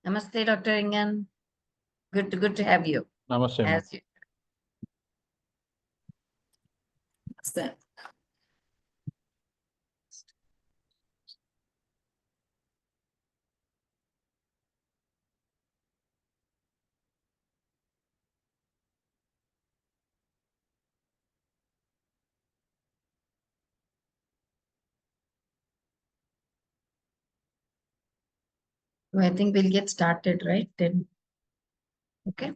Namaste, Dr. Ingan. Good to have you. Namaste. As you. Namaste. I think we'll get started, right? Then. Okay.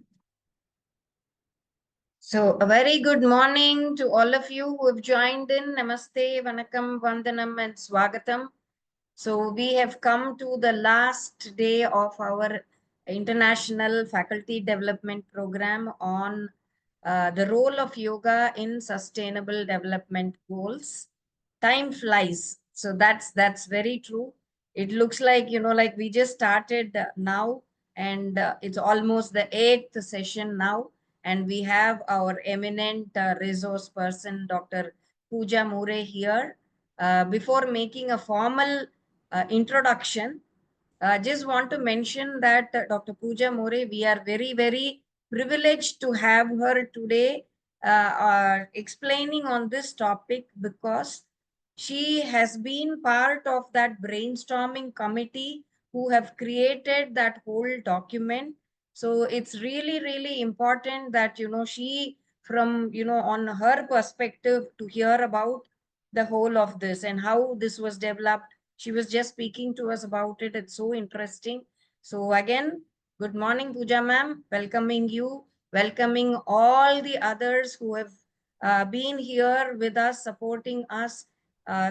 So a very good morning to all of you who have joined in. Namaste, Vanakkam, Vandanam, and Swagatam. So we have come to the last day of our International Faculty Development Program on the role of yoga in Sustainable Development Goals. Time flies. So that's very true. It looks like, like we just started now, and it's almost the 8th session now. And we have our eminent resource person, Dr. Pooja More here. Before making a formal introduction, just want to mention that Dr. Pooja More, we are very, very privileged to have her today explaining on this topic, because she has been part of that brainstorming committee who have created that whole document. So it's really, really important that, she from, on her perspective to hear about the whole of this and how this was developed. She was just speaking to us about it. It's so interesting. So again, good morning, Pooja ma'am. Welcoming you, welcoming all the others who have been here with us, supporting us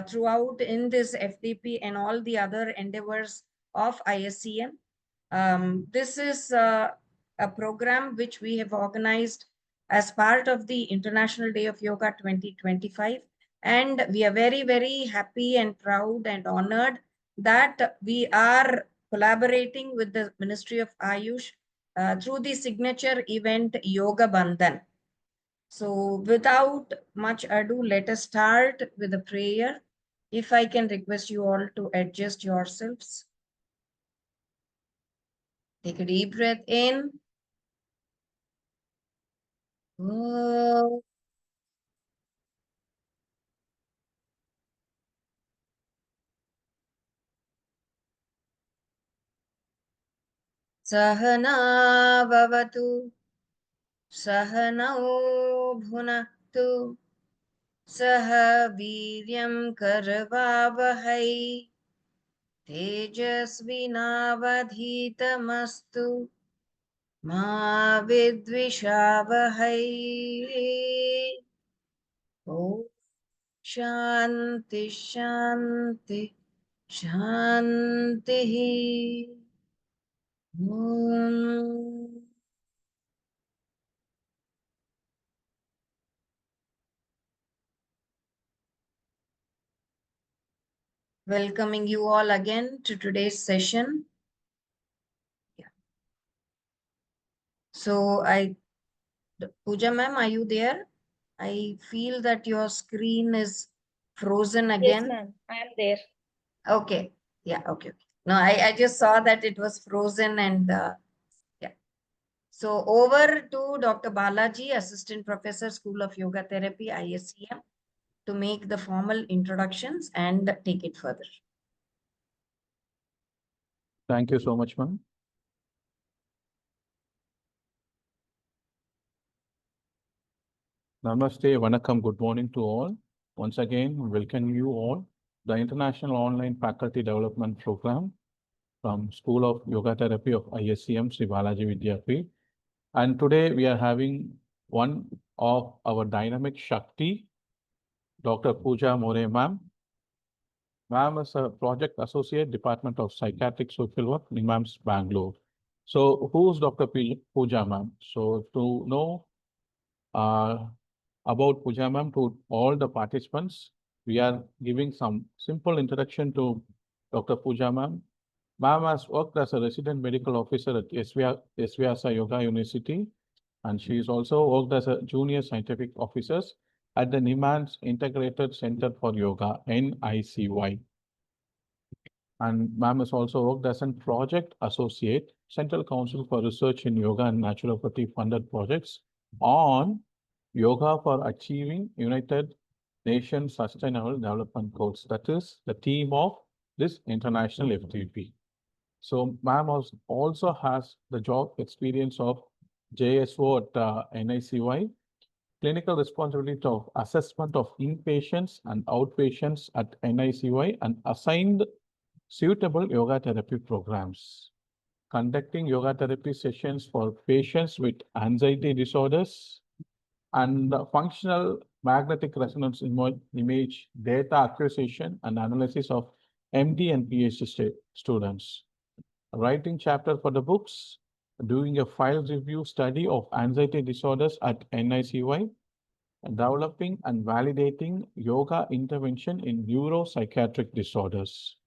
throughout in this FDP and all the other endeavors of ISCM. This is a program which we have organized as part of the International Day of Yoga 2025. And we are very, very happy and proud and honored that we are collaborating with the Ministry of AYUSH through the signature event Yoga Bandhan. So without much ado, let us start with a prayer. If I can request you all to adjust yourselves. Take a deep breath in. Oh. Sahana bhavatu, sahanau bhunaktu, saha viryam karvavahai, tejasvinavadhitamastu, ma vidvishavahai. Om Shanti Shanti Shanti. Welcoming you all again to today's session. Yeah. So Pooja ma'am, are you there? I feel that your screen is frozen again. Yes, ma'am. I am there. Okay. Yeah, okay. No, I just saw that it was frozen and yeah. So over to Dr. Balaji, Assistant Professor, School of Yoga Therapy, ISCM, to make the formal introductions and take it further. Thank you so much, ma'am. Namaste, Vanakkam, good morning to all. Once again, welcome you all. The International Online Faculty Development Program from School of Yoga Therapy of ISCM, Sri Balaji Vidyapeeth. And today we are having one of our dynamic Shakti, Dr. Pooja More ma'am. Ma'am is a project associate, Department of Psychiatric Social Work, NIMHANS, Bangalore. So who's Dr. Pooja ma'am? So to know about Pooja ma'am to all the participants, we are giving some simple introduction to Dr. Pooja ma'am. Ma'am has worked as a resident medical officer at SVSA Yoga University, and she is also worked as a junior scientific officer at the NIMHANS Integrated Center for Yoga, NICY. And ma'am has also worked as a project associate, Central Council for Research in Yoga and Naturopathy funded projects on yoga for achieving United Nations Sustainable Development Goals. That is the theme of this international FDP. So ma'am also has the job experience of JSO at NICY, clinical responsibility of assessment of inpatients and outpatients at NICY, and assigned suitable yoga therapy programs, conducting yoga therapy sessions for patients with anxiety disorders, and functional magnetic resonance image data acquisition and analysis of MD and PhD students, writing chapter for the books, doing a file review study of anxiety disorders at NICY, developing and validating yoga intervention in neuropsychiatric disorders.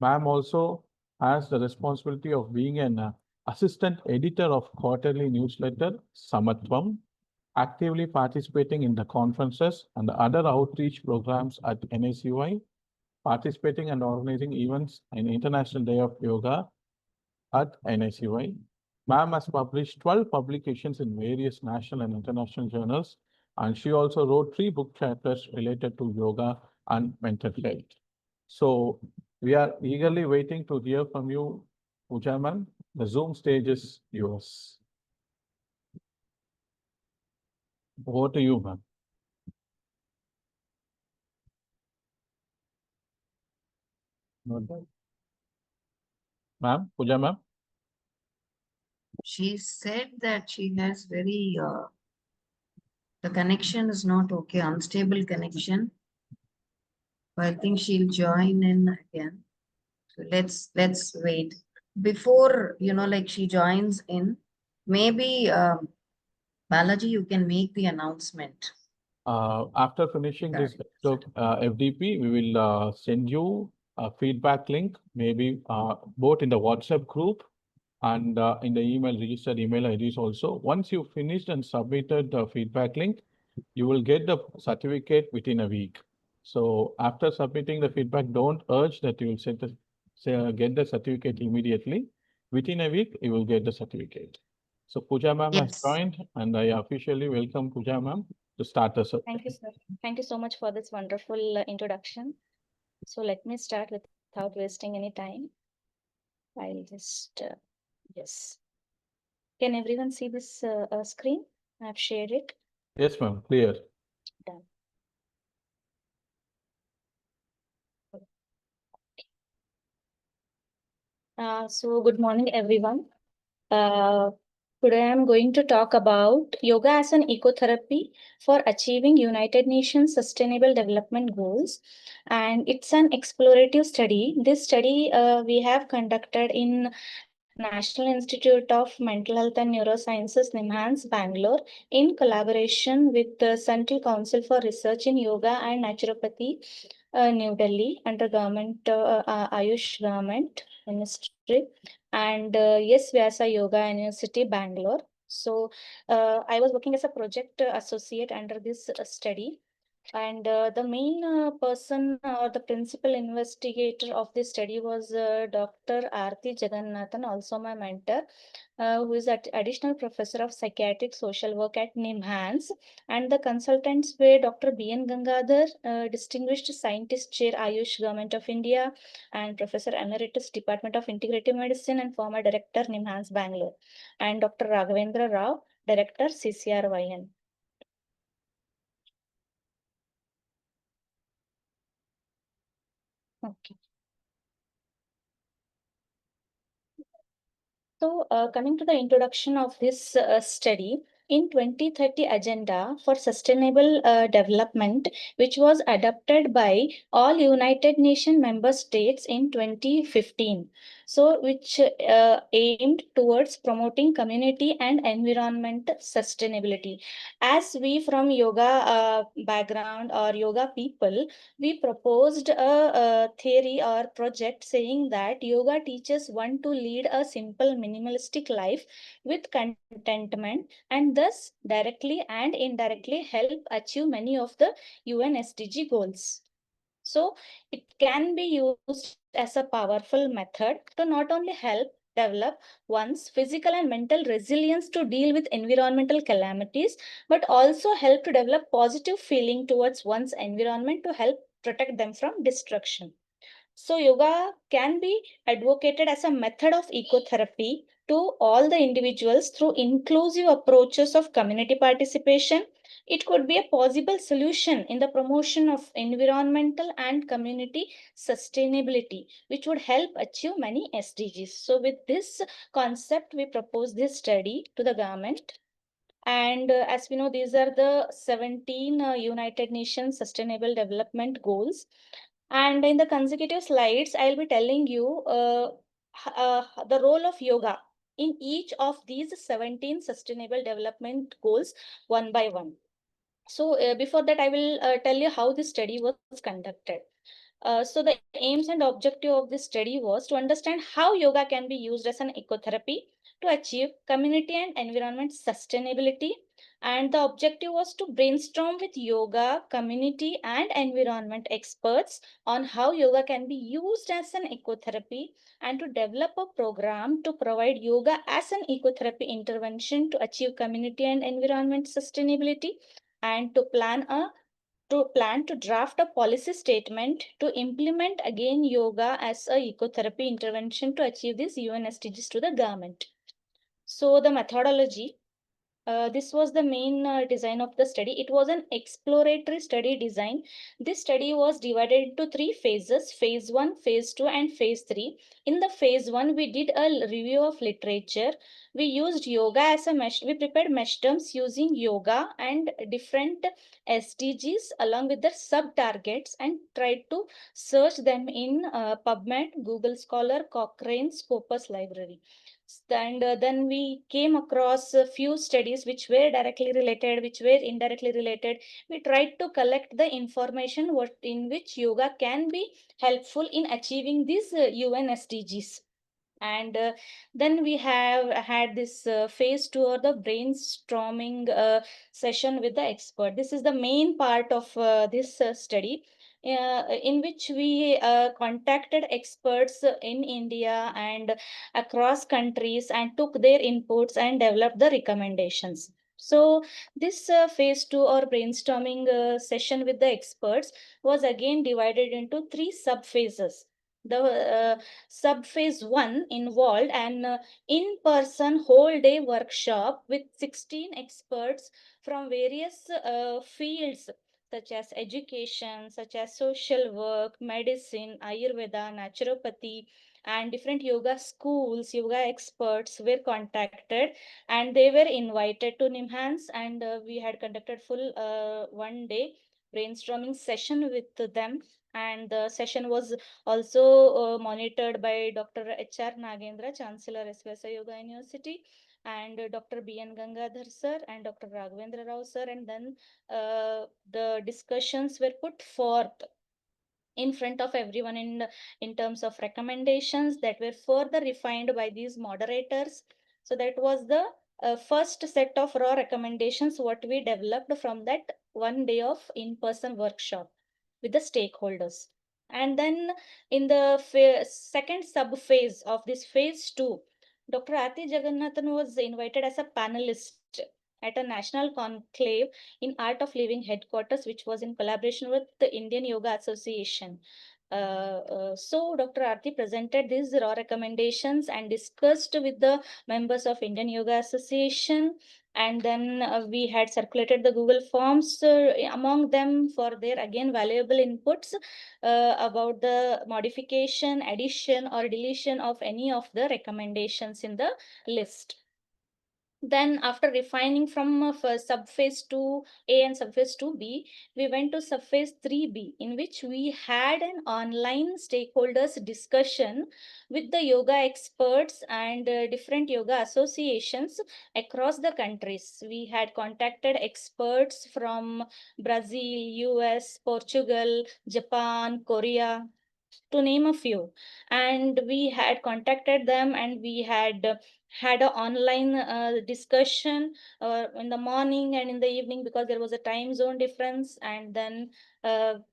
Ma'am also has the responsibility of being an assistant editor of quarterly newsletter Samatvam, actively participating in the conferences and the other outreach programs at NICY, participating and organizing events in International Day of Yoga at NICY. Ma'am has published 12 publications in various national and international journals, and she also wrote 3 book chapters related to yoga and mental health. So we are eagerly waiting to hear from you, Pooja ma'am. The Zoom stage is yours. Over to you, ma'am. Ma'am, Pooja ma'am. She said that she has very, the connection is not okay, unstable connection. I think she'll join in again. So let's wait. Before, like she joins in, maybe Balaji, you can make the announcement. After finishing this FDP, we will send you a feedback link, maybe both in the WhatsApp group and in the registered email IDs also. Once you finished and submitted the feedback link, you will get the certificate within a week. So after submitting the feedback, don't urge that you will get the certificate immediately. Within a week, you will get the certificate. So Pooja ma'am has joined, and I officially welcome Pooja ma'am to start us up. Thank you, sir. Thank you so much for this wonderful introduction. So let me start without wasting any time. I'll just, yes. Can everyone see this screen? I've shared it. Yes, ma'am, clear. Done. So good morning, everyone. Today I'm going to talk about yoga as an ecotherapy for achieving United Nations Sustainable Development Goals. And it's an explorative study. This study we have conducted in National Institute of Mental Health and Neurosciences, NIMHANS, Bangalore, in collaboration with the Central Council for Research in Yoga and Naturopathy, New Delhi, under government, AYUSH government ministry, and yes, Vyasa Yoga University, Bangalore. So I was working as a project associate under this study. And the main person or the principal investigator of this study was Dr. Aarti Jagannathan, also my mentor, who is an additional professor of psychiatric social work at NIMHANS. And the consultants were Dr. B.N. Gangadhar, Distinguished Scientist Chair, AYUSH Government of India, and Professor Emeritus, Department of Integrative Medicine and former Director, NIMHANS, Bangalore, and Dr. Raghavendra Rao, Director, CCRYN. Okay. So coming to the introduction of this study, in 2030 Agenda for Sustainable Development, which was adopted by all United Nations member states in 2015. So which aimed towards promoting community and environment sustainability. As we from yoga background or yoga people, we proposed a theory or project saying that yoga teaches one to lead a simple minimalistic life with contentment, and thus directly and indirectly help achieve many of the UN SDG goals. So it can be used as a powerful method to not only help develop one's physical and mental resilience to deal with environmental calamities, but also help to develop positive feeling towards one's environment to help protect them from destruction. So yoga can be advocated as a method of ecotherapy to all the individuals through inclusive approaches of community participation. It could be a possible solution in the promotion of environmental and community sustainability, which would help achieve many SDGs. So with this concept, we propose this study to the government. And as we know, these are the 17 United Nations Sustainable Development Goals. And in the consecutive slides, I'll be telling you the role of yoga in each of these 17 Sustainable Development Goals one by one. So before that, I will tell you how this study was conducted. So the aims and objective of this study was to understand how yoga can be used as an ecotherapy to achieve community and environment sustainability. And the objective was to brainstorm with yoga, community and environment experts on how yoga can be used as an ecotherapy and to develop a program to provide yoga as an ecotherapy intervention to achieve community and environment sustainability, and to draft a policy statement to implement again yoga as a ecotherapy intervention to achieve these UN SDGs to the government. So the methodology, this was the main design of the study. It was an exploratory study design. This study was divided into 3 phases: phase 1, phase 2 and phase 3. In the phase 1, we did a review of literature. We used yoga as a mesh. We prepared mesh terms using yoga and different SDGs along with their sub targets and tried to search them in PubMed, Google Scholar, Cochrane, Scopus Library. And then we came across a few studies which were directly related, which were indirectly related. We tried to collect the information in which yoga can be helpful in achieving these UN SDGs. And then we have had this phase 2 or the brainstorming session with the expert. This is the main part of this study, in which we contacted experts in India and across countries and took their inputs and developed the recommendations. So this phase 2 or brainstorming session with the experts was again divided into 3 sub phases. The sub phase 1 involved an in-person whole day workshop with 16 experts from various fields such as education, such as social work, medicine, Ayurveda, naturopathy, and different yoga schools. Yoga experts were contacted and they were invited to NIMHANS, and we had conducted full 1 day brainstorming session with them. And the session was also monitored by Dr. H.R. Nagendra, Chancellor, SYT Yoga University, and Dr. B.N. Gangadhar sir and Dr. Raghavendra Rao sir. And then the discussions were put forth in front of everyone in terms of recommendations that were further refined by these moderators. So that was the first set of raw recommendations what we developed from that 1 day of in-person workshop with the stakeholders. And then in the second sub phase of this phase 2, Dr. Ati Jagannathan was invited as a panelist at a national conclave in Art of Living headquarters, which was in collaboration with the Indian Yoga Association. So Dr. Aarti presented these raw recommendations and discussed with the members of Indian Yoga Association. And then we had circulated the Google Forms among them for their again valuable inputs about the modification, addition or deletion of any of the recommendations in the list. Then after refining from subphase 2A and subphase 2B, we went to subphase 3B, in which we had an online stakeholders discussion with the yoga experts and different yoga associations across the countries. We had contacted experts from Brazil, US, Portugal, Japan, Korea, to name a few. And we had contacted them and we had had an online discussion in the morning and in the evening, because there was a time zone difference. And then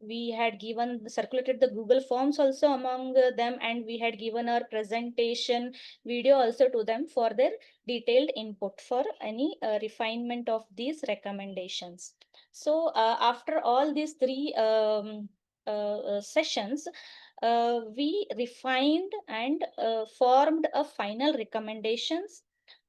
we had circulated the Google Forms also among them, and we had given our presentation video also to them for their detailed input for any refinement of these recommendations. So after all these three sessions, we refined and formed a final recommendations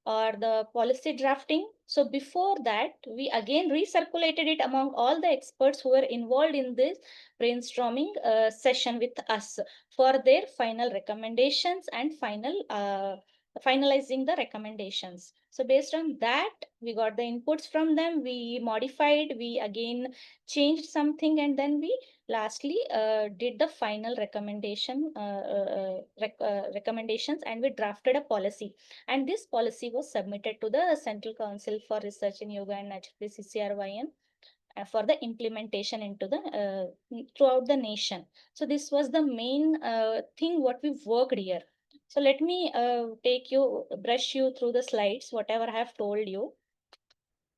or the policy drafting. So before that, we again recirculated it among all the experts who were involved in this brainstorming session with us for their final recommendations and finalizing the recommendations. So based on that, we got the inputs from them, we modified, we again changed something, and then we lastly did the final recommendations, and we drafted a policy. And this policy was submitted to the Central Council for Research in Yoga and Naturopathy, CCRYN, for the implementation into the throughout the nation. So this was the main thing what we worked here. So let me brush you through the slides, whatever I have told you.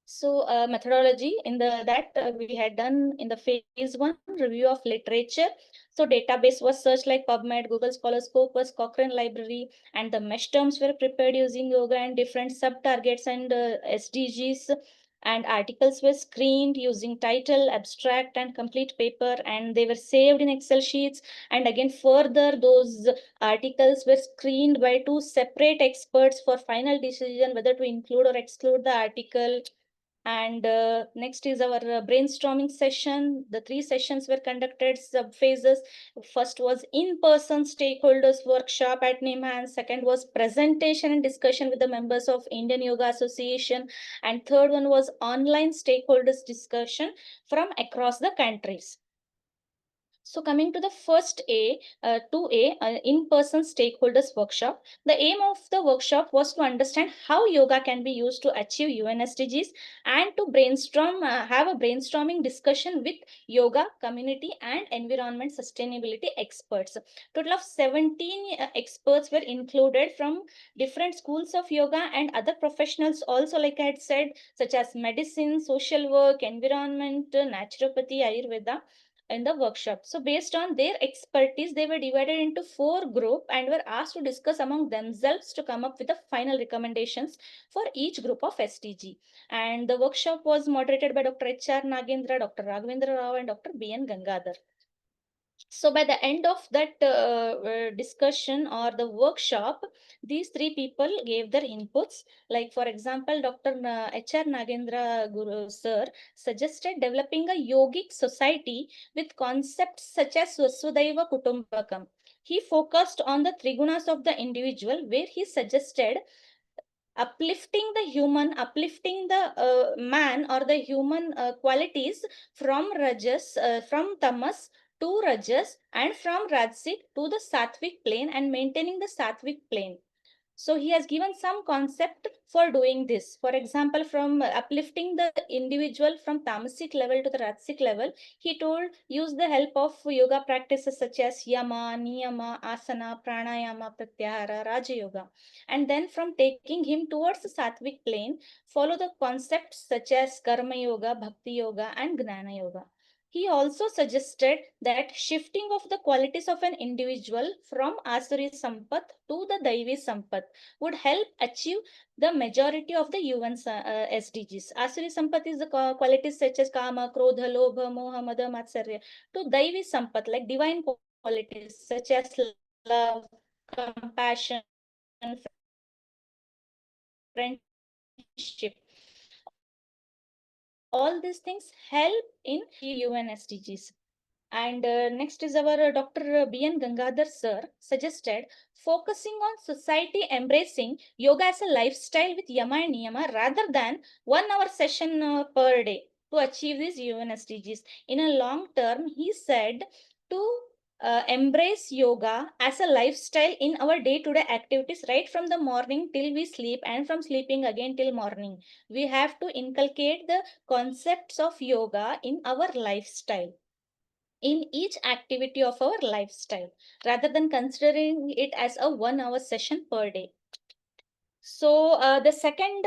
So methodology in we had done in the phase 1 review of literature. So database was searched like PubMed, Google Scholar, Scopus, Cochrane Library, and the mesh terms were prepared using yoga and different sub-targets and SDGs. And articles were screened using title, abstract, and complete paper, and they were saved in Excel sheets. And again, further, those articles were screened by 2 separate experts for final decision whether to include or exclude the article. And next is our brainstorming session. The 3 sessions were conducted sub phases. First was in-person stakeholders workshop at NIMHANS. Second was presentation and discussion with the members of Indian Yoga Association. And third one was online stakeholders discussion from across the countries. So coming to the first 2A, in-person stakeholders workshop. The aim of the workshop was to understand how yoga can be used to achieve UN SDGs, and to have a brainstorming discussion with yoga community and environment sustainability experts. Total of 17 experts were included from different schools of yoga and other professionals also, like I had said, such as medicine, social work, environment, naturopathy, Ayurveda, in the workshop. So based on their expertise, they were divided into 4 groups and were asked to discuss among themselves to come up with the final recommendations for each group of SDG. And the workshop was moderated by Dr. H.R. Nagendra, Dr. Raghavendra Rao, and Dr. B.N. Gangadhar. So by the end of that discussion or the workshop, these 3 people gave their inputs. Like for example, Dr. H.R. Nagendra Guru sir suggested developing a yogic society with concepts such as Vasudhaiva Kutumbakam. He focused on the trigunas of the individual, where he suggested uplifting the man or the human qualities from tamas to rajas, and from rajasic to the sattvic plane, and maintaining the sattvic plane. So he has given some concept for doing this. For example, from uplifting the individual from tamasic level to the rajasic level, he told use the help of yoga practices such as yama, niyama, asana, pranayama, pratyahara, raja yoga. And then from taking him towards the sattvic plane, follow the concepts such as karma yoga, bhakti yoga, and gnana yoga. He also suggested that shifting of the qualities of an individual from Asuri Sampat to the Daivi Sampat would help achieve the majority of the UN SDGs. Asuri Sampat is the qualities such as Kama, Krodha, Lobha, Moha, Mada, Matsarya. To Daivi Sampat, like divine qualities such as love, compassion, friendship. All these things help in UN SDGs. And next is our Dr. B.N. Gangadhar sir suggested focusing on society embracing yoga as a lifestyle with yama and niyama rather than 1 hour session per day to achieve these UN SDGs. In a long term, he said to embrace yoga as a lifestyle in our day-to-day activities, right from the morning till we sleep, and from sleeping again till morning. We have to inculcate the concepts of yoga in our lifestyle, in each activity of our lifestyle, rather than considering it as a 1 hour session per day. So the second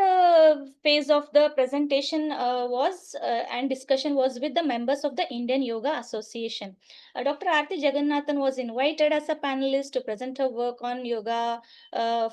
phase of the presentation and discussion was with the members of the Indian Yoga Association. Dr. Aarti Jagannathan was invited as a panelist to present her work on yoga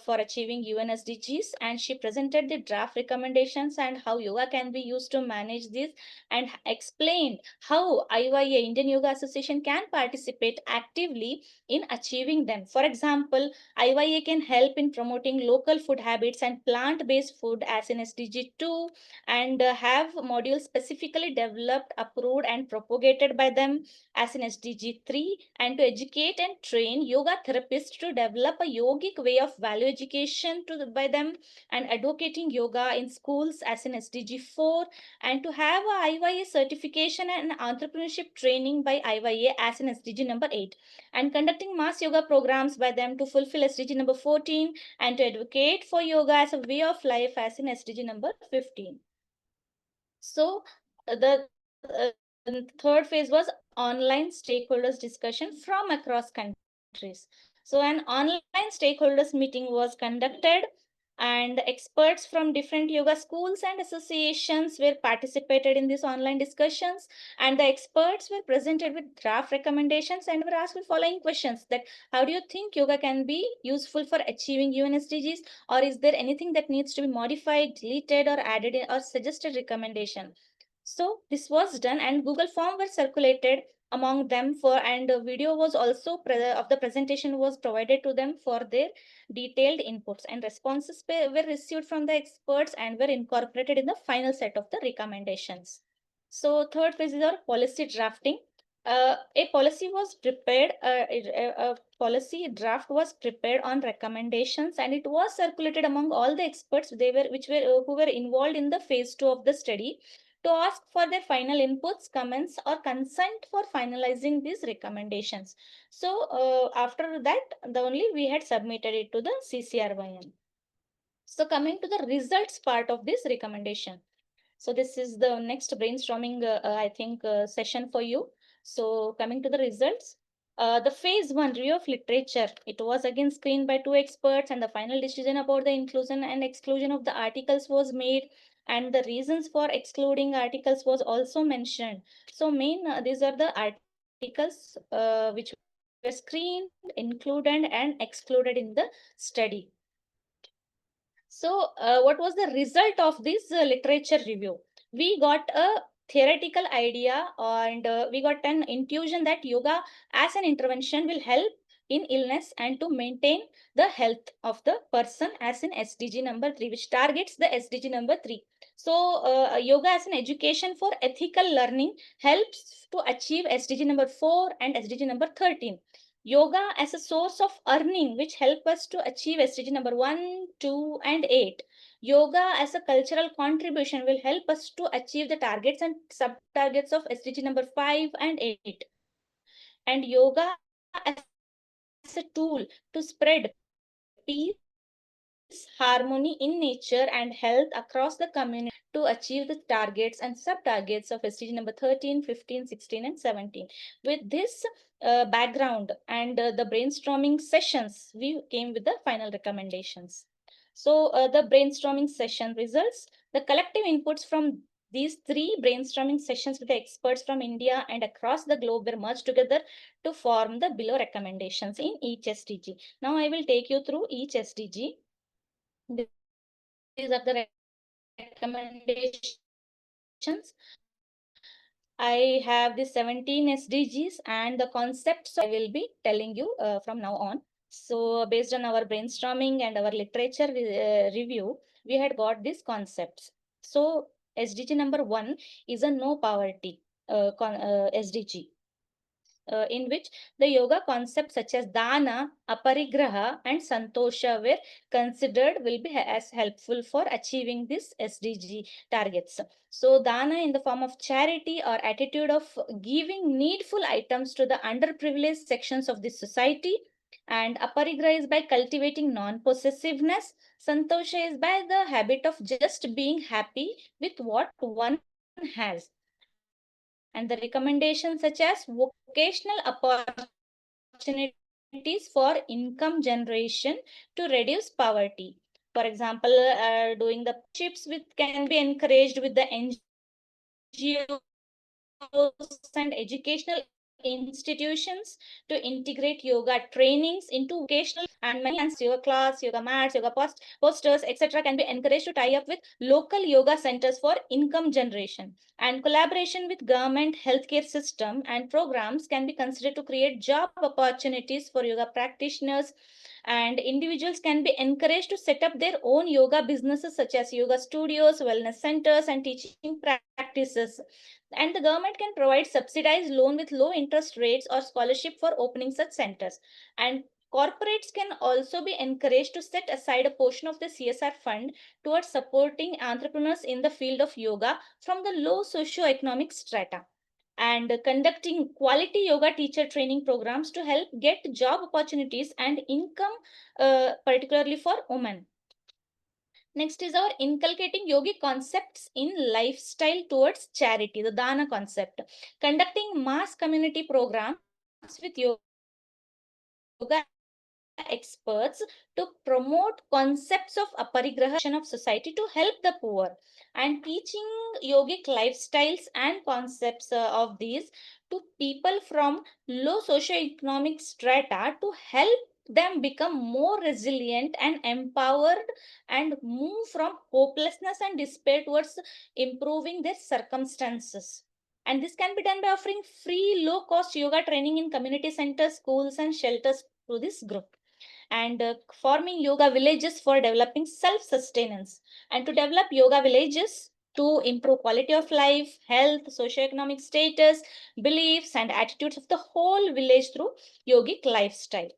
for achieving UN SDGs, and she presented the draft recommendations and how yoga can be used to manage this, and explained how IYA, Indian Yoga Association, can participate actively in achieving them. For example, IYA can help in promoting local food habits and plant-based food as in SDG 2, and have modules specifically developed, approved and propagated by them as in SDG 3, and to educate and train yoga therapists to develop a yogic way of value education by them, and advocating yoga in schools as in SDG 4, and to have a IYA certification and entrepreneurship training by IYA as in SDG number 8, and conducting mass yoga programs by them to fulfill SDG number 14, and to advocate for yoga as a way of life as in SDG number 15. So the third phase was online stakeholders discussion from across countries. So an online stakeholders meeting was conducted, and experts from different yoga schools and associations were participated in these online discussions, and the experts were presented with draft recommendations and were asked with following questions: that how do you think yoga can be useful for achieving UN SDGs, or is there anything that needs to be modified, deleted or added in, or suggested recommendation? So this was done, and Google Form were circulated among them and a video was also of the presentation was provided to them for their detailed inputs, and responses were received from the experts and were incorporated in the final set of the recommendations. So third phase is our policy drafting. A policy was prepared, a policy draft was prepared on recommendations, and it was circulated among all the experts who were involved in the phase 2 of the study, to ask for their final inputs, comments or consent for finalizing these recommendations. So after that, we had submitted it to the CCRYM. So coming to the results part of this recommendation. So this is the next brainstorming, session for you. So coming to the results, the phase 1 review of literature, it was again screened by 2 experts, and the final decision about the inclusion and exclusion of the articles was made, and the reasons for excluding articles was also mentioned. So these are the articles which were screened, included and excluded in the study. So what was the result of this literature review? We got a theoretical idea, and we got an intuition that yoga as an intervention will help in illness and to maintain the health of the person as in SDG number 3, which targets the SDG number 3. So yoga as an education for ethical learning helps to achieve SDG number 4 and SDG number 13. Yoga as a source of earning, which help us to achieve SDG number 1, 2, and 8. Yoga as a cultural contribution will help us to achieve the targets and sub-targets of SDG number 5 and 8. And yoga as a tool to spread peace, harmony in nature and health across the community to achieve the targets and sub-targets of SDG number 13, 15, 16, and 17. With this background and the brainstorming sessions, we came with the final recommendations. So the brainstorming session results, the collective inputs from these 3 brainstorming sessions with the experts from India and across the globe were merged together to form the below recommendations in each SDG. Now I will take you through each SDG. These are the recommendations. I have the 17 SDGs and the concepts I will be telling you from now on. So based on our brainstorming and our literature review, we had got these concepts. So SDG number 1 is a no poverty SDG. In which the yoga concepts such as dana, aparigraha, and santosha were considered will be as helpful for achieving this SDG targets. So dana in the form of charity or attitude of giving needful items to the underprivileged sections of the society, and aparigraha is by cultivating non-possessiveness. Santosha is by the habit of just being happy with what one has. And the recommendations such as vocational opportunities for income generation to reduce poverty, For example, doing the chips with can be encouraged with the NGOs and educational institutions to integrate yoga trainings into vocational and many yoga class, yoga mats, yoga posters, etc. can be encouraged to tie up with local yoga centers for income generation. And collaboration with government healthcare system and programs can be considered to create job opportunities for yoga practitioners. And individuals can be encouraged to set up their own yoga businesses such as yoga studios, wellness centers, and teaching practices. And the government can provide subsidized loan with low interest rates or scholarship for opening such centers. And corporates can also be encouraged to set aside a portion of the CSR fund towards supporting entrepreneurs in the field of yoga from the low socioeconomic strata, and conducting quality yoga teacher training programs to help get job opportunities and income, particularly for women. Next is our inculcating yogic concepts in lifestyle towards charity, the Dana concept. Conducting mass community programs with yoga experts to promote concepts of aparigraha of society to help the poor, and teaching yogic lifestyles and concepts of these to people from low socioeconomic strata to help them become more resilient and empowered and move from hopelessness and despair towards improving their circumstances. And this can be done by offering free low-cost yoga training in community centers, schools, and shelters through this group. And forming yoga villages for developing self-sustenance. And to develop yoga villages to improve quality of life, health, socioeconomic status, beliefs, and attitudes of the whole village through yogic lifestyle.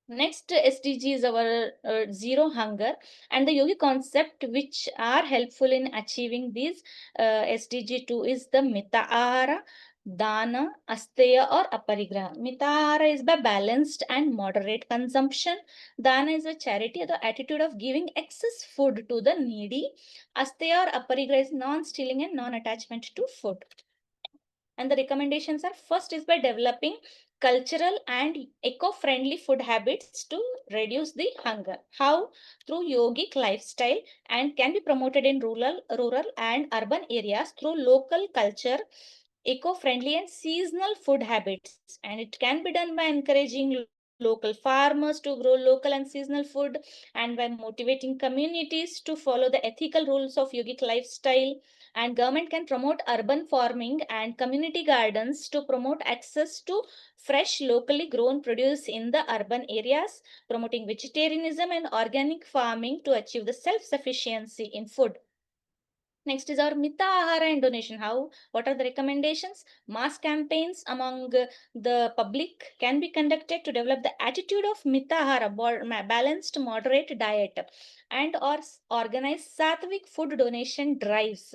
Next SDG is our zero hunger, and the yogi concept which are helpful in achieving these SDG 2 is the Mita Ahara, Dana, Asteya, or Aparigraha. Mita Ahara is by balanced and moderate consumption. Dana is a charity, the attitude of giving excess food to the needy. Asteya or Aparigraha is non-stealing and non-attachment to food. And the recommendations are: first is by developing cultural and eco-friendly food habits to reduce the hunger. How? Through yogic lifestyle, and can be promoted in rural and urban areas through local culture, eco-friendly and seasonal food habits. And it can be done by encouraging local farmers to grow local and seasonal food, and by motivating communities to follow the ethical rules of yogic lifestyle. And government can promote urban farming and community gardens to promote access to fresh locally grown produce in the urban areas, promoting vegetarianism and organic farming to achieve the self-sufficiency in food. Next is our Mita Ahara and donation. How? What are the recommendations? Mass campaigns among the public can be conducted to develop the attitude of Mita Ahara, balanced moderate diet, and or organize sattvic food donation drives.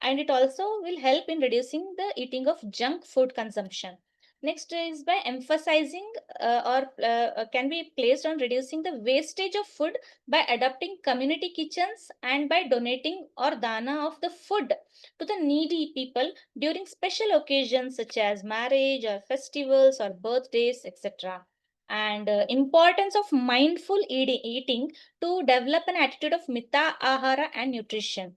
And it also will help in reducing the eating of junk food consumption. Next is by emphasizing can be placed on reducing the wastage of food by adopting community kitchens and by donating or dana of the food to the needy people during special occasions such as marriage or festivals or birthdays, etc. And importance of mindful eating to develop an attitude of mita ahara and nutrition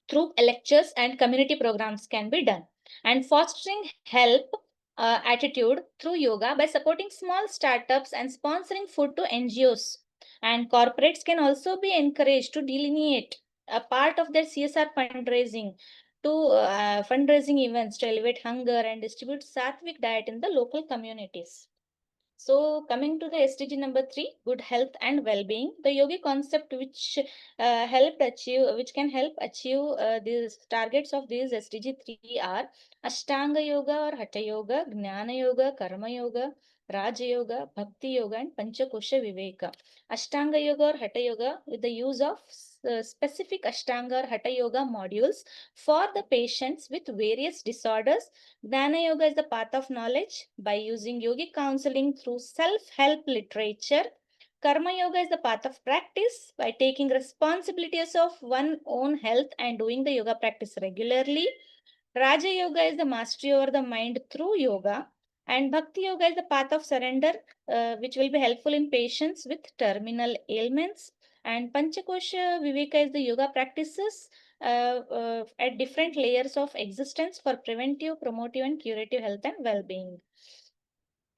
through lectures and community programs can be done. And fostering help attitude through yoga by supporting small startups and sponsoring food to NGOs. And corporates can also be encouraged to delineate a part of their CSR fundraising to fundraising events to elevate hunger and distribute sattvic diet in the local communities. So coming to the SDG number 3, good health and well-being, the yogi concept which which can help achieve these targets of these SDG 3 are Ashtanga Yoga or Hatha Yoga, Jnana Yoga, Karma Yoga, Raja Yoga, Bhakti Yoga, and Panchakosha Viveka. Ashtanga Yoga or Hatha Yoga with the use of specific Ashtanga or Hatha Yoga modules for the patients with various disorders. Jnana Yoga is the path of knowledge by using yogic counseling through self-help literature. Karma Yoga is the path of practice by taking responsibilities of one's own health and doing the yoga practice regularly. Raja Yoga is the mastery over the mind through yoga. And Bhakti Yoga is the path of surrender, which will be helpful in patients with terminal ailments. And Panchakosha Viveka is the yoga practices at different layers of existence for preventive, promotive, and curative health and well-being.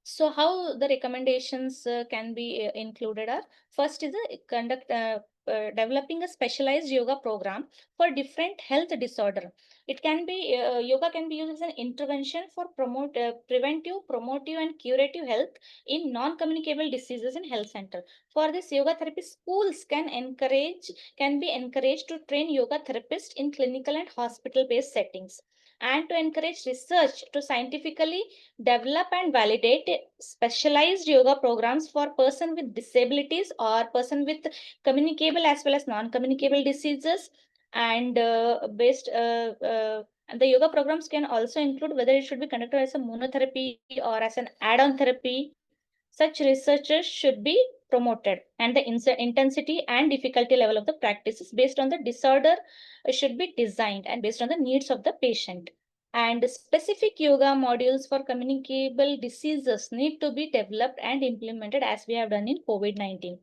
So how the recommendations can be included are, first is developing a specialized yoga program for different health disorder. It can be yoga can be used as an intervention for preventive, promotive, and curative health in non-communicable diseases in health center. For this, yoga therapy schools can be encouraged to train yoga therapists in clinical and hospital-based settings, and to encourage research to scientifically develop and validate specialized yoga programs for person with disabilities or person with communicable as well as non-communicable diseases. And the yoga programs can also include whether it should be conducted as a monotherapy or as an add-on therapy. Such researchers should be promoted, and the intensity and difficulty level of the practices based on the disorder should be designed and based on the needs of the patient. And specific yoga modules for communicable diseases need to be developed and implemented as we have done in COVID-19.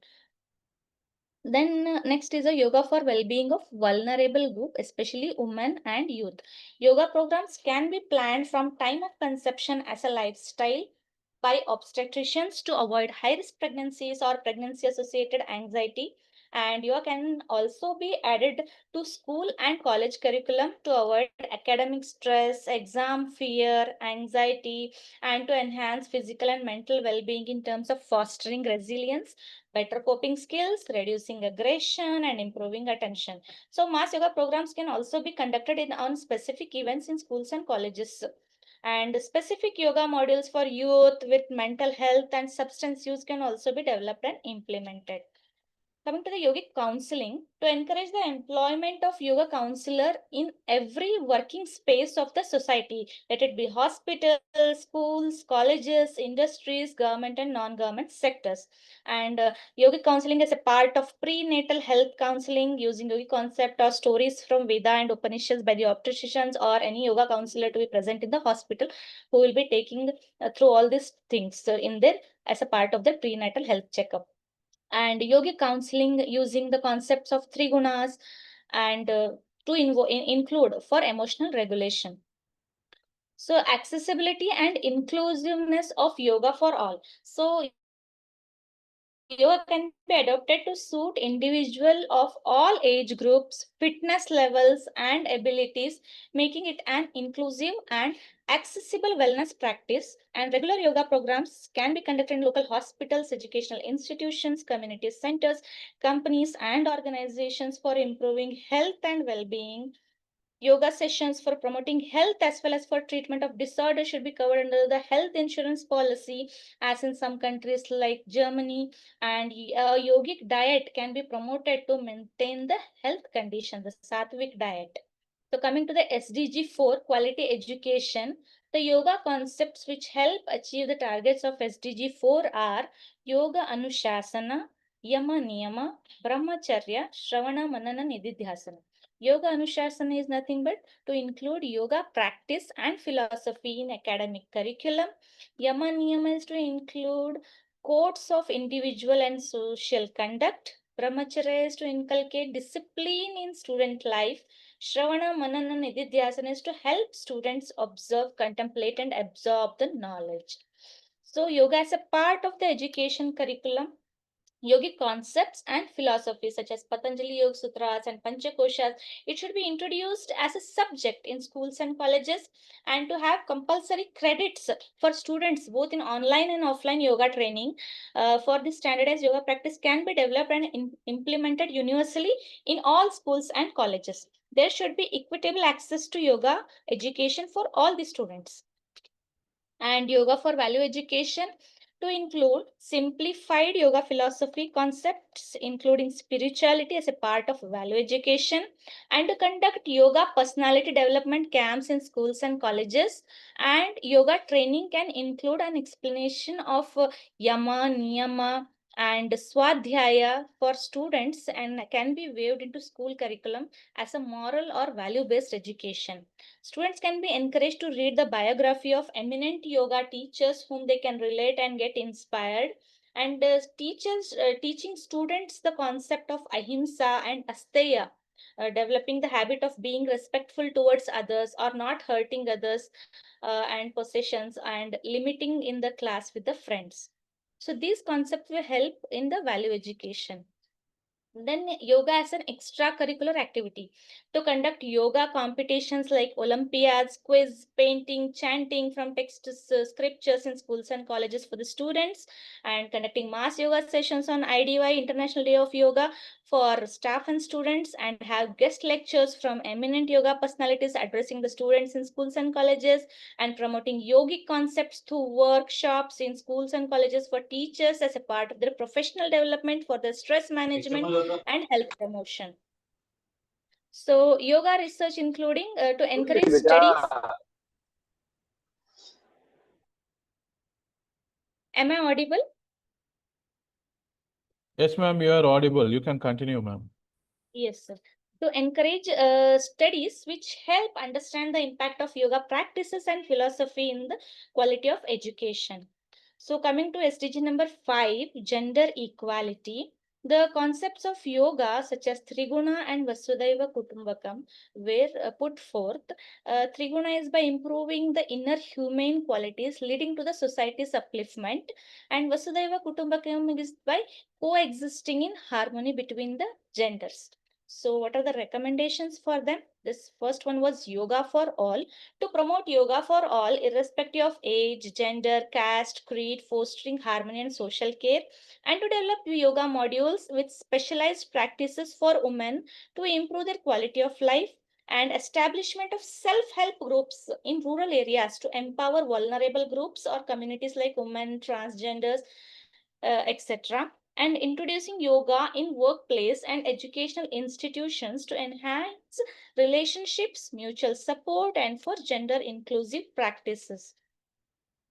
Then next is a yoga for well-being of vulnerable group, especially women and youth. Yoga programs can be planned from time of conception as a lifestyle by obstetricians to avoid high-risk pregnancies or pregnancy-associated anxiety. And yoga can also be added to school and college curriculum to avoid academic stress, exam fear, anxiety, and to enhance physical and mental well-being in terms of fostering resilience, better coping skills, reducing aggression, and improving attention. So mass yoga programs can also be conducted on specific events in schools and colleges. And specific yoga modules for youth with mental health and substance use can also be developed and implemented. Coming to the yogic counseling, to encourage the employment of yoga counselor in every working space of the society, let it be hospitals, schools, colleges, industries, government and non-government sectors. And yogic counseling is a part of prenatal health counseling using yogic concept or stories from Veda and Upanishads by the obstetricians or any yoga counselor to be present in the hospital, who will be taking through all these things in their as a part of their prenatal health checkup. And yogic counseling using the concepts of three gunas and to include for emotional regulation. So accessibility and inclusiveness of yoga for all. So yoga can be adapted to suit individual of all age groups, fitness levels, and abilities, making it an inclusive and accessible wellness practice. And regular yoga programs can be conducted in local hospitals, educational institutions, community centers, companies, and organizations for improving health and well-being. Yoga sessions for promoting health as well as for treatment of disorder should be covered under the health insurance policy, as in some countries like Germany. And a yogic diet can be promoted to maintain the health condition, the sattvic diet. So coming to the SDG 4, quality education, the yoga concepts which help achieve the targets of SDG 4 are yoga anushasana, yama niyama, brahmacharya, shravana, manana, nididhyasana. Yoga Anushasana is nothing but to include yoga practice and philosophy in academic curriculum. Yama Niyama is to include codes of individual and social conduct. Brahmacharya is to inculcate discipline in student life. Shravana, Manana, Nididhyasana is to help students observe, contemplate, and absorb the knowledge. So, yoga as a part of the education curriculum, yogic concepts and philosophies such as Patanjali Yoga Sutras and Panchakoshas, it should be introduced as a subject in schools and colleges, and to have compulsory credits for students both in online and offline yoga training. For this standardized yoga practice can be developed and implemented universally in all schools and colleges. There should be equitable access to yoga education for all the students. And yoga for value education, to include simplified yoga philosophy concepts, including spirituality as a part of value education, and to conduct yoga personality development camps in schools and colleges. And yoga training can include an explanation of yama, niyama, and swadhyaya for students, and can be waived into school curriculum as a moral or value-based education. Students can be encouraged to read the biography of eminent yoga teachers whom they can relate and get inspired. And teaching students the concept of ahimsa and asteya, developing the habit of being respectful towards others or not hurting others and possessions, and limiting in the class with the friends. So these concepts will help in the value education. Then yoga as an extracurricular activity. To conduct yoga competitions like Olympiads, quiz, painting, chanting from text to scriptures in schools and colleges for the students, and conducting mass yoga sessions on IDY, International Day of Yoga, for staff and students, and have guest lectures from eminent yoga personalities addressing the students in schools and colleges, and promoting yogic concepts through workshops in schools and colleges for teachers as a part of their professional development for the stress management and health promotion. So yoga research including to encourage studies. Am I audible? Yes, ma'am, you are audible. You can continue, ma'am. Yes, sir. To encourage studies which help understand the impact of yoga practices and philosophy in the quality of education. So coming to SDG number 5, gender equality. The concepts of yoga such as Triguna and Vasudhaiva Kutumbakam were put forth. Triguna is by improving the inner humane qualities leading to the society's upliftment, and Vasudhaiva Kutumbakam is by coexisting in harmony between the genders. So what are the recommendations for them? This first one was yoga for all. To promote yoga for all, irrespective of age, gender, caste, creed, fostering harmony and social care, and to develop yoga modules with specialized practices for women to improve their quality of life, and establishment of self-help groups in rural areas to empower vulnerable groups or communities like women, transgenders, etc., and introducing yoga in workplace and educational institutions to enhance relationships, mutual support, and for gender inclusive practices.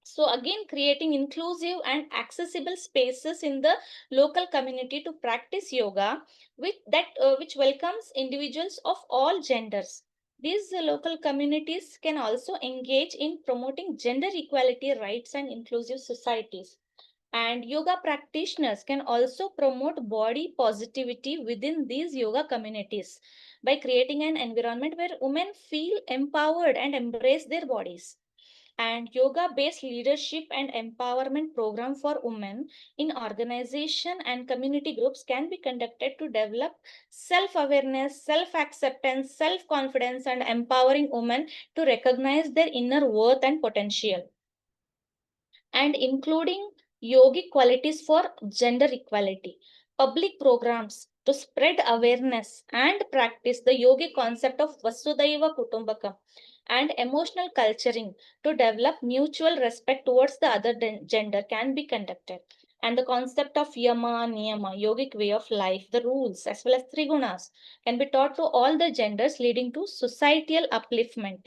So again, creating inclusive and accessible spaces in the local community to practice yoga which welcomes individuals of all genders. These local communities can also engage in promoting gender equality rights and inclusive societies. And yoga practitioners can also promote body positivity within these yoga communities by creating an environment where women feel empowered and embrace their bodies. And yoga based leadership and empowerment program for women in organization and community groups can be conducted to develop self awareness, self acceptance, self confidence, and empowering women to recognize their inner worth and potential, and including yogic qualities for gender equality. Public programs to spread awareness and practice the yogic concept of Vasudhaiva Kutumbakam, and emotional culturing to develop mutual respect towards the other gender can be conducted. And the concept of yama, niyama, yogic way of life, the rules as well as trigunas can be taught to all the genders, leading to societal upliftment.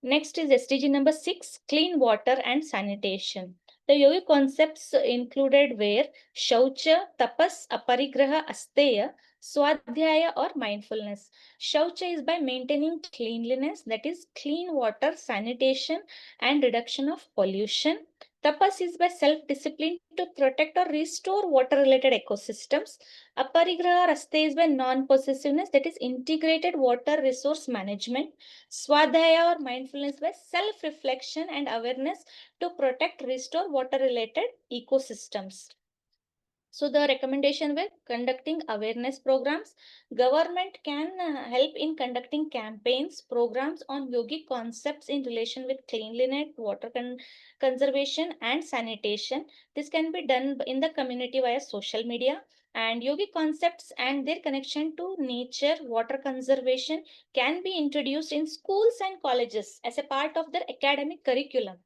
Next is SDG number 6, clean water and sanitation. The yoga concepts included were Shaucha, Tapas, Aparigraha, Asteya, Swadhyaya or mindfulness. Shaucha is by maintaining cleanliness, that is clean water, sanitation and reduction of pollution. Tapas is by self-discipline to protect or restore water-related ecosystems. Aparigraha or Asteya is by non-possessiveness, that is integrated water resource management. Swadhyaya or mindfulness by self-reflection and awareness to protect, restore water-related ecosystems. So the recommendation were conducting awareness programs. Government can help in conducting campaigns, programs on yogic concepts in relation with cleanliness, water conservation and sanitation. This can be done in the community via social media. And yogic concepts and their connection to nature, water conservation can be introduced in schools and colleges as a part of their academic curriculum.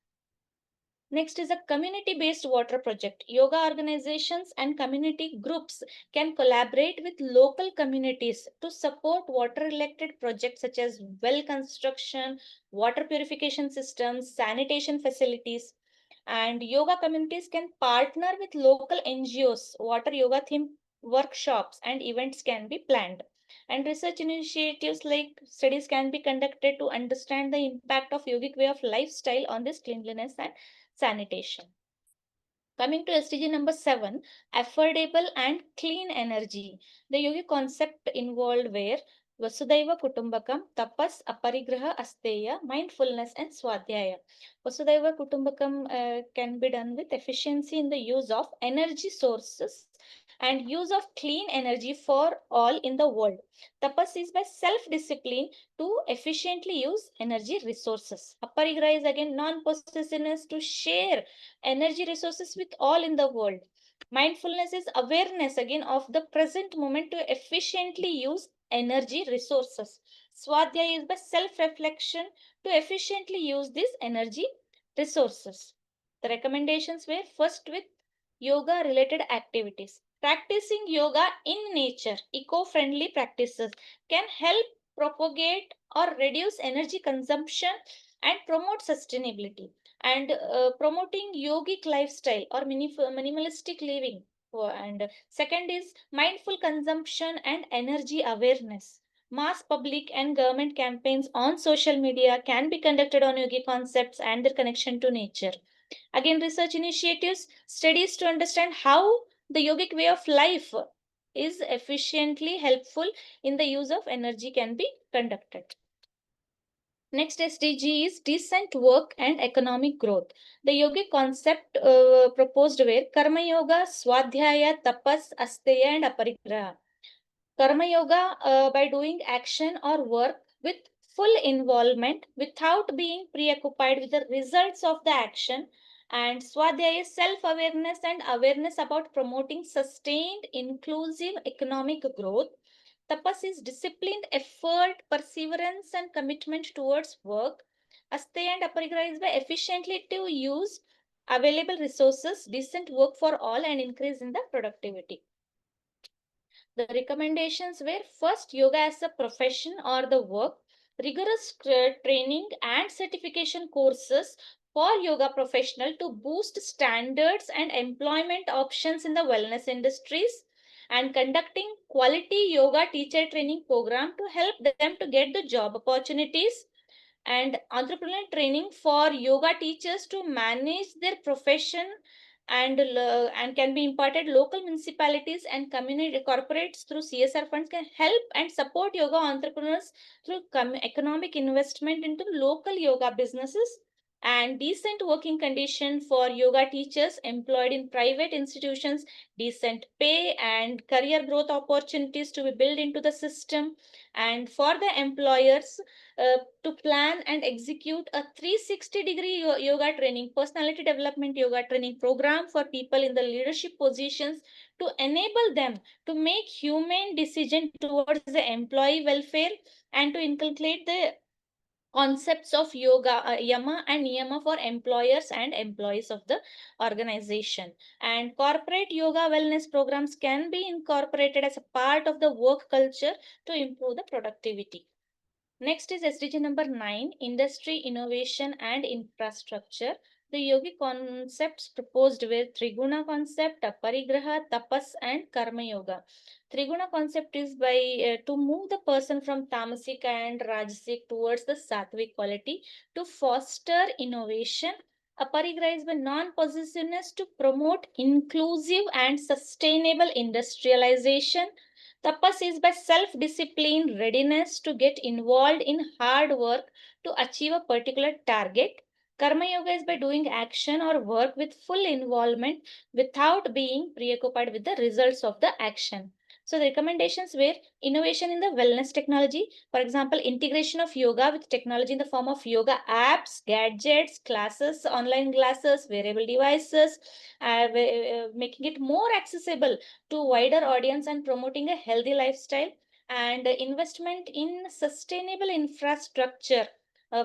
Next is a community-based water project. Yoga organizations and community groups can collaborate with local communities to support water-related projects such as well construction, water purification systems, sanitation facilities. And yoga communities can partner with local NGOs. Water yoga theme workshops and events can be planned. And research initiatives like studies can be conducted to understand the impact of yogic way of lifestyle on this cleanliness and sanitation. Coming to SDG number 7, affordable and clean energy. The yogic concept involved where Vasudhaiva Kutumbakam, Tapas, Aparigraha, Asteya, mindfulness, and Swadhyaya. Vasudhaiva Kutumbakam can be done with efficiency in the use of energy sources and use of clean energy for all in the world. Tapas is by self-discipline to efficiently use energy resources. Aparigraha is again non-possessiveness to share energy resources with all in the world. Mindfulness is awareness again of the present moment to efficiently use energy resources. Swadhyaya is by self-reflection to efficiently use these energy resources. The recommendations were first with yoga related activities. Practicing yoga in nature, eco-friendly practices can help propagate or reduce energy consumption and promote sustainability. And promoting yogic lifestyle or minimalistic living. And second is mindful consumption and energy awareness. Mass public and government campaigns on social media can be conducted on yogic concepts and their connection to nature. Again, research initiatives, studies to understand how the yogic way of life is efficiently helpful in the use of energy can be conducted. Next SDG is decent work and economic growth. The yogic concept proposed were Karma Yoga, Swadhyaya, Tapas, Asteya, and Aparigraha. Karma Yoga by doing action or work with full involvement without being preoccupied with the results of the action. And Swadhyaya is self-awareness and awareness about promoting sustained, inclusive economic growth. Tapas is disciplined effort, perseverance, and commitment towards work. Asteya and Aparigraha is by efficiently to use available resources, decent work for all, and increase in the productivity. The recommendations were first, yoga as a profession or the work, rigorous training and certification courses for yoga professional to boost standards and employment options in the wellness industries, and conducting quality yoga teacher training program to help them to get the job opportunities, and entrepreneurial training for yoga teachers to manage their profession and can be imparted. Local municipalities and community corporates through CSR funds can help and support yoga entrepreneurs through economic investment into local yoga businesses, and decent working condition for yoga teachers employed in private institutions, decent pay and career growth opportunities to be built into the system, and for the employers to plan and execute a 360-degree yoga training, personality development yoga training program for people in the leadership positions to enable them to make humane decision towards the employee welfare and to inculcate the concepts of yoga, yama and niyama for employers and employees of the organization. And corporate yoga wellness programs can be incorporated as a part of the work culture to improve the productivity. Next is SDG number 9, industry, innovation and infrastructure. The yogic concepts proposed were Triguna concept, Aparigraha, Tapas and Karma Yoga. Triguna concept is by to move the person from tamasic and rajasic towards the sattvic quality to foster innovation. Aparigraha is by non-possessiveness to promote inclusive and sustainable industrialization. Tapas is by self-discipline, readiness to get involved in hard work to achieve a particular target. Karma Yoga is by doing action or work with full involvement without being preoccupied with the results of the action. So the recommendations were innovation in the wellness technology. For example, integration of yoga with technology in the form of yoga apps, gadgets, classes, online classes, wearable devices, making it more accessible to wider audience and promoting a healthy lifestyle, and investment in sustainable infrastructure.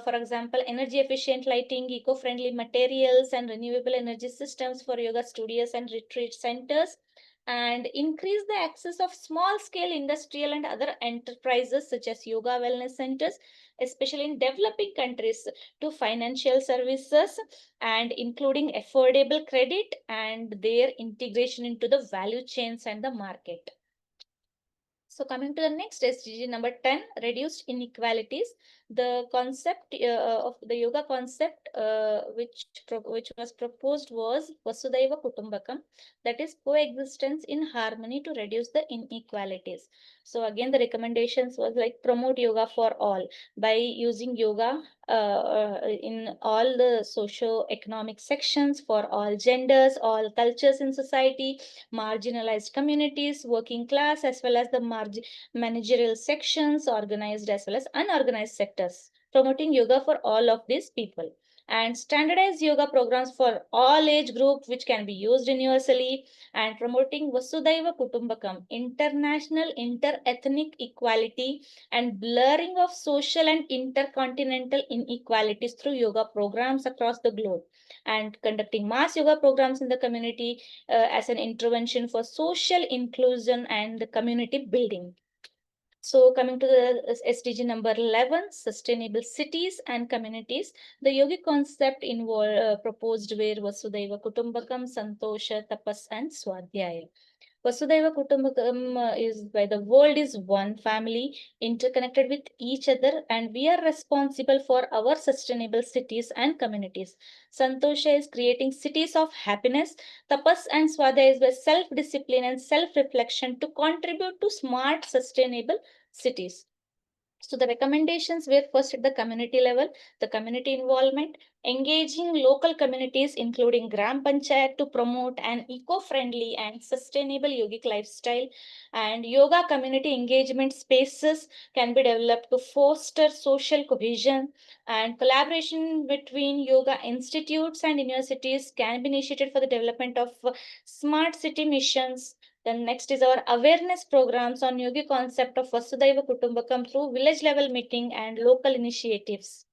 For example, energy efficient lighting, eco-friendly materials, and renewable energy systems for yoga studios and retreat centers, and increase the access of small scale industrial and other enterprises such as yoga wellness centers, especially in developing countries, to financial services and including affordable credit and their integration into the value chains and the market. So coming to the next SDG number 10, reduced inequalities. The concept of the yoga concept which was proposed was Vasudhaiva Kutumbakam, that is coexistence in harmony to reduce the inequalities. So again, the recommendations was like promote yoga for all by using yoga in all the socio-economic sections for all genders, all cultures in society, marginalized communities, working class, as well as the managerial sections, organized as well as unorganized sectors, promoting yoga for all of these people. And standardized yoga programs for all age groups, which can be used universally, and promoting Vasudhaiva Kutumbakam, international inter-ethnic equality, and blurring of social and intercontinental inequalities through yoga programs across the globe, and conducting mass yoga programs in the community as an intervention for social inclusion and the community building. So coming to the SDG number 11, sustainable cities and communities. The yogic concept proposed were Vasudhaiva Kutumbakam, Santosha, Tapas, and Swadhyaya. Vasudhaiva Kutumbakam is by the world is one family interconnected with each other, and we are responsible for our sustainable cities and communities. Santosha is creating cities of happiness. Tapas and Swadhyaya is by self-discipline and self-reflection to contribute to smart, sustainable cities. So the recommendations were first at the community level, the community involvement, engaging local communities, including Gram Panchayat, to promote an eco-friendly and sustainable yogic lifestyle. And yoga community engagement spaces can be developed to foster social cohesion, and collaboration between yoga institutes and universities can be initiated for the development of smart city missions. Then next is our awareness programs on yogi concept of Vasudhaiva Kutumbakam through village level meeting and local initiatives.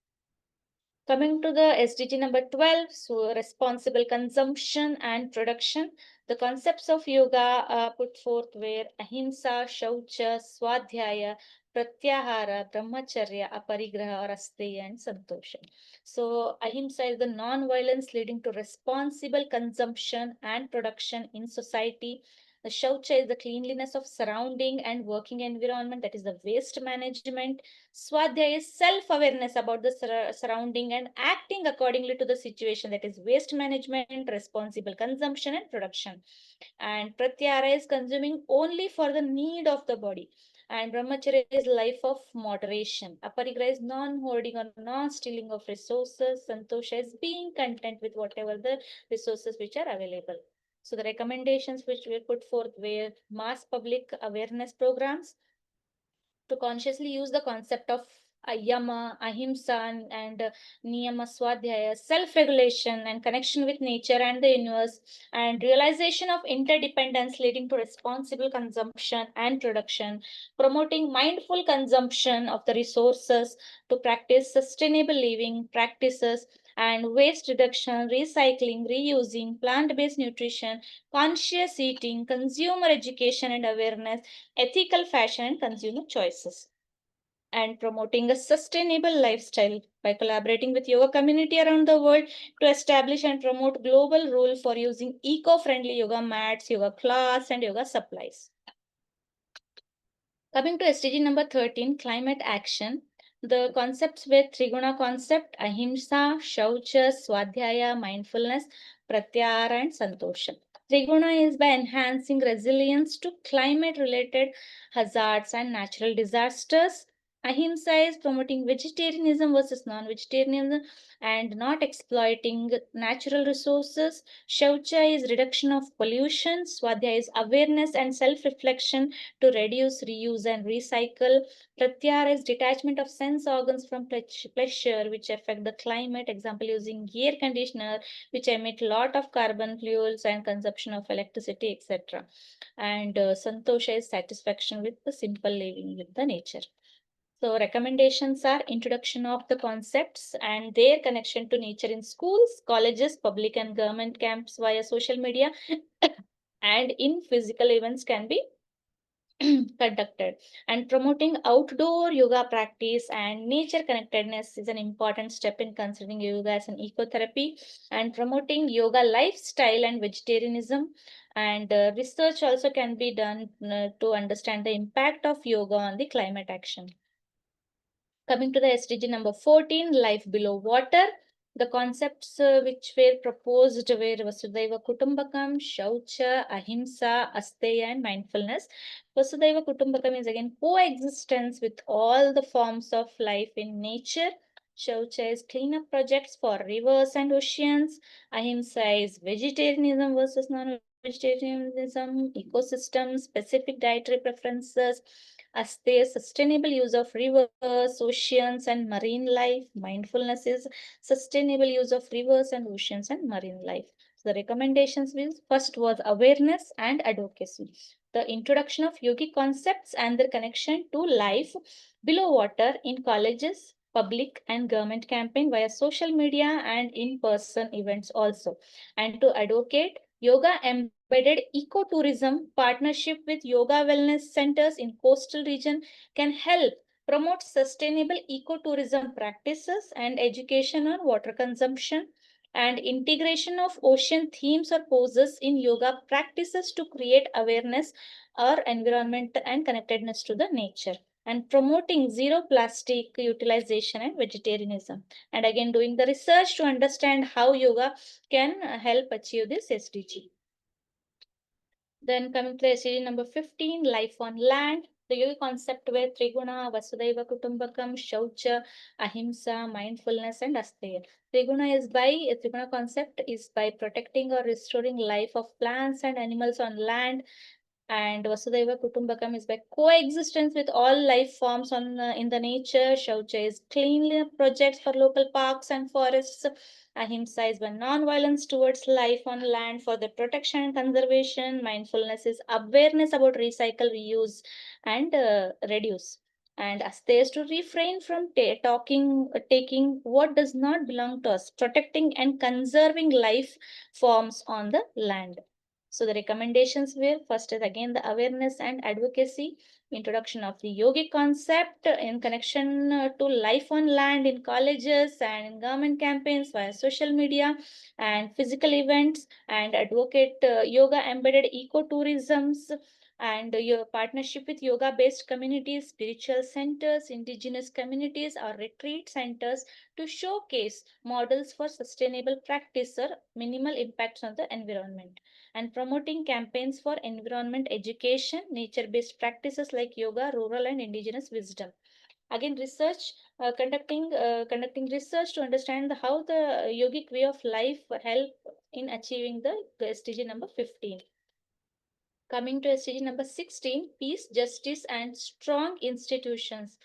Coming to the SDG number 12, so responsible consumption and production. The concepts of yoga put forth were ahimsa, shaucha, swadhyaya, pratyahara, brahmacharya, aparigraha, rasteya, and santosha. So ahimsa is the non-violence leading to responsible consumption and production in society. The shaucha is the cleanliness of surrounding and working environment, that is the waste management. Swadhyaya is self-awareness about the surrounding and acting accordingly to the situation, that is waste management, responsible consumption and production. And pratyahara is consuming only for the need of the body. And brahmacharya is life of moderation. Aparigraha is non-hoarding or non-stealing of resources. Santosha is being content with whatever the resources which are available. So the recommendations which were put forth were mass public awareness programs to consciously use the concept of yama, ahimsa, and niyama swadhyaya, self-regulation and connection with nature and the universe, and realization of interdependence leading to responsible consumption and production, promoting mindful consumption of the resources to practice sustainable living practices and waste reduction, recycling, reusing, plant-based nutrition, conscious eating, consumer education and awareness, ethical fashion and consumer choices, and promoting a sustainable lifestyle by collaborating with yoga community around the world to establish and promote global rule for using eco-friendly yoga mats, yoga cloths, and yoga supplies. Coming to SDG number 13, climate action. The concepts were Triguna concept, ahimsa, shaucha, swadhyaya, mindfulness, pratyahara, and santosha. Triguna is by enhancing resilience to climate-related hazards and natural disasters. Ahimsa is promoting vegetarianism versus non-vegetarianism and not exploiting natural resources. Shaucha is reduction of pollution. Swadhyaya is awareness and self-reflection to reduce, reuse, and recycle. Pratyahara is detachment of sense organs from pleasure, which affect the climate. Example, using air conditioner, which emit lot of carbon fuels and consumption of electricity, etc. And Santosha is satisfaction with the simple living with the nature. So recommendations are introduction of the concepts and their connection to nature in schools, colleges, public and government camps via social media, and in physical events can be conducted. And promoting outdoor yoga practice and nature connectedness is an important step in considering yoga as an ecotherapy. And promoting yoga lifestyle and vegetarianism And research also can be done to understand the impact of yoga on the climate action. Coming to the SDG number 14, life below water. The concepts which were proposed were Vasudhaiva Kutumbakam, Shaucha, Ahimsa, Asteya, and mindfulness. Vasudhaiva Kutumbakam is again coexistence with all the forms of life in nature. Shaucha is cleanup projects for rivers and oceans. Ahimsa is vegetarianism versus non-vegetarianism, ecosystem, specific dietary preferences. Asteya, sustainable use of rivers, oceans, and marine life. Mindfulness is sustainable use of rivers and oceans and marine life. So the recommendations was first was awareness and advocacy. The introduction of yogic concepts and their connection to life below water in colleges, public and government campaign via social media and in-person events also. And to advocate yoga embedded ecotourism partnership with yoga wellness centers in coastal region can help promote sustainable ecotourism practices and education on water consumption and integration of ocean themes or poses in yoga practices to create awareness or environment and connectedness to the nature, and promoting zero plastic utilization and vegetarianism, and again doing the research to understand how yoga can help achieve this SDG. Then coming to SDG number 15, life on land. The yoga concept were Triguna, Vasudhaiva Kutumbakam, Shaucha, Ahimsa, mindfulness, and Asteya. Triguna concept is by protecting or restoring life of plants and animals on land. And Vasudhaiva Kutumbakam is by coexistence with all life forms on in the nature. Shaucha is cleanliness projects for local parks and forests. Ahimsa is by non-violence towards life on land for the protection and conservation. Mindfulness is awareness about recycle, reuse, and reduce. And Asteya is to refrain from taking what does not belong to us, protecting and conserving life forms on the land. So the recommendations were first is again the awareness and advocacy, introduction of the yogic concept in connection to life on land in colleges and in government campaigns via social media and physical events, and advocate yoga embedded ecotourisms and your partnership with yoga based communities, spiritual centers, indigenous communities or retreat centers to showcase models for sustainable practice or minimal impacts on the environment, and promoting campaigns for environment education, nature-based practices like yoga, rural and indigenous wisdom. Again, conducting research to understand how the yogic way of life help in achieving the SDG number 15. Coming to SDG number 16, peace, justice, and strong institutions.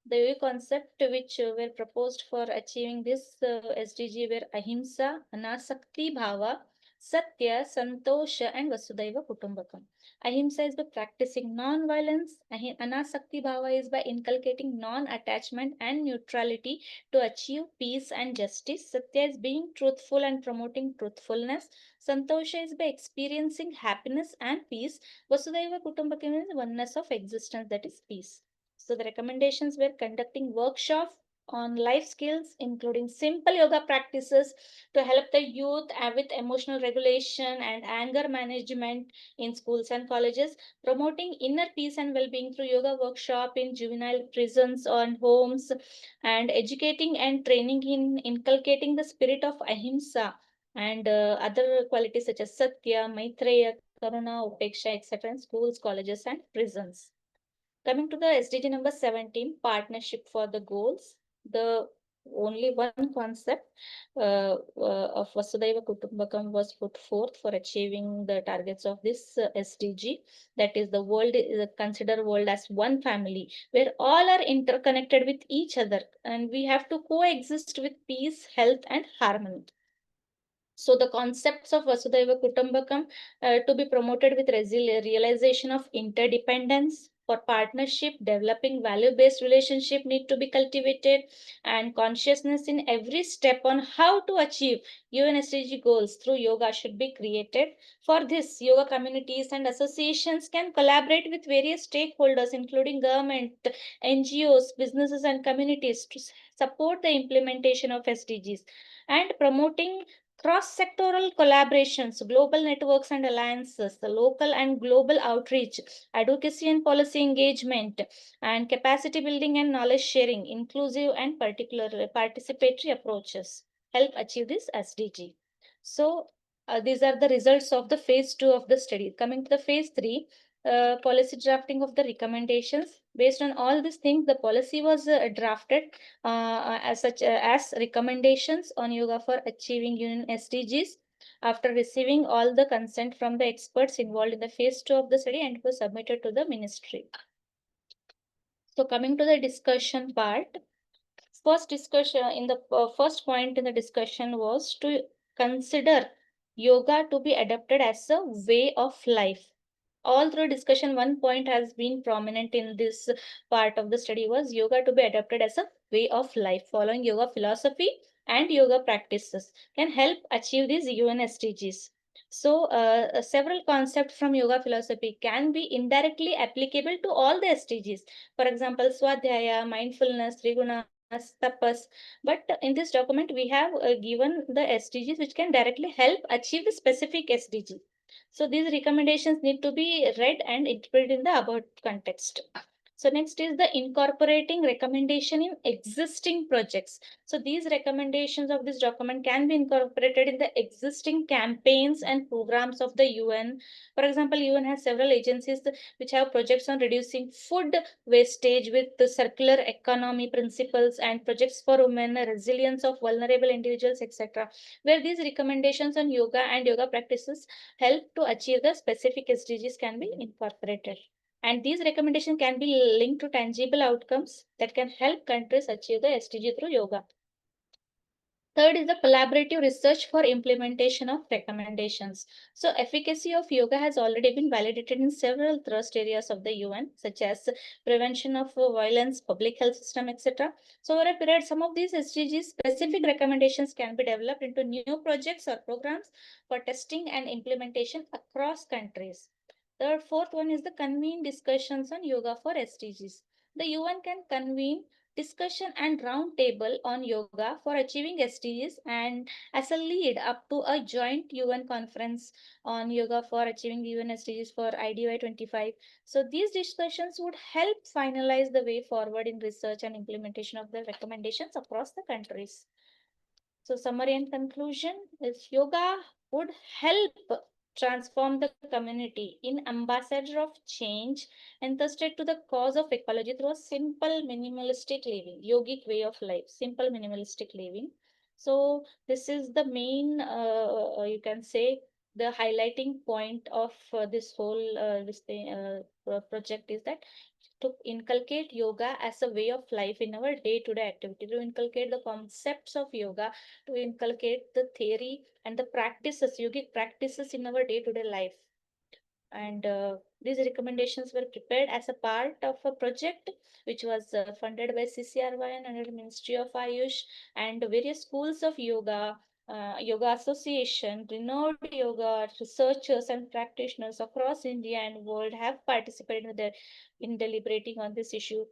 The concept which were proposed for achieving this SDG were Ahimsa, Anasakti Bhava, Satya, Santosha, and Vasudhaiva Kutumbakam. Ahimsa is by practicing non-violence. Anasakti Bhava is by inculcating non-attachment and neutrality to achieve peace and justice. Satya is being truthful and promoting truthfulness. Santosha is by experiencing happiness and peace. Vasudhaiva Kutumbakam is oneness of existence, that is peace. So the recommendations were conducting workshops on life skills, including simple yoga practices to help the youth with emotional regulation and anger management in schools and colleges, promoting inner peace and well-being through yoga workshop in juvenile prisons or homes, and educating and training in inculcating the spirit of ahimsa and other qualities such as Satya, Maitreya, Karuna, Upeksha, etc. in schools, colleges, and prisons. Coming to the SDG number 17, partnership for the goals. The only one concept of Vasudhaiva Kutumbakam was put forth for achieving the targets of this SDG. That is, the world is considered world as one family where all are interconnected with each other, and we have to coexist with peace, health, and harmony. So the concepts of Vasudhaiva Kutumbakam to be promoted with realization of interdependence. For partnership, developing value-based relationship need to be cultivated, and consciousness in every step on how to achieve UN SDG goals through yoga should be created. For this, yoga communities and associations can collaborate with various stakeholders, including government, NGOs, businesses, and communities to support the implementation of SDGs, and promoting cross-sectoral collaborations, global networks and alliances, the local and global outreach, advocacy and policy engagement, and capacity building and knowledge sharing, inclusive and particularly participatory approaches help achieve this SDG. So these are the results of the phase 2 of the study. Coming to the phase 3, policy drafting of the recommendations. Based on all these things, the policy was drafted as recommendations on yoga for achieving UN SDGs after receiving all the consent from the experts involved in the phase 2 of the study, and was submitted to the ministry. So coming to the discussion part, first discussion in the first point in the discussion was to consider yoga to be adopted as a way of life. All through discussion, one point has been prominent in this part of the study was yoga to be adopted as a way of life. Following yoga philosophy and yoga practices can help achieve these UN SDGs. So several concepts from yoga philosophy can be indirectly applicable to all the SDGs. For example, Swadhyaya, mindfulness, Triguna, tapas. But in this document, we have given the SDGs which can directly help achieve the specific SDG. So these recommendations need to be read and interpreted in the above context. So next is the incorporating recommendation in existing projects. So these recommendations of this document can be incorporated in the existing campaigns and programs of the UN. For example, UN has several agencies which have projects on reducing food wastage with the circular economy principles and projects for women, resilience of vulnerable individuals, etc., where these recommendations on yoga and yoga practices help to achieve the specific SDGs can be incorporated. And these recommendations can be linked to tangible outcomes that can help countries achieve the SDG through yoga. Third is the collaborative research for implementation of recommendations. So efficacy of yoga has already been validated in several thrust areas of the UN, such as prevention of violence, public health system, etc. So over a period, some of these SDGs specific recommendations can be developed into new projects or programs for testing and implementation across countries. The fourth one is the convene discussions on yoga for SDGs. The UN can convene discussion and roundtable on yoga for achieving SDGs, and as a lead up to a joint UN conference on yoga for achieving UN SDGs for IDY 25. So these discussions would help finalize the way forward in research and implementation of the recommendations across the countries. So summary and conclusion is yoga would help transform the community in ambassador of change entrusted to the cause of ecology through a simple minimalistic living, yogic way of life, simple minimalistic living. So this is the main, you can say, the highlighting point of this whole project is that to inculcate yoga as a way of life in our day-to-day activity, to inculcate the concepts of yoga, to inculcate the theory and the practices, yogic practices in our day-to-day life. And these recommendations were prepared as a part of a project which was funded by CCRY under the Ministry of AYUSH, and various schools of yoga, yoga association, renowned yoga researchers and practitioners across India and world have participated in deliberating on this issue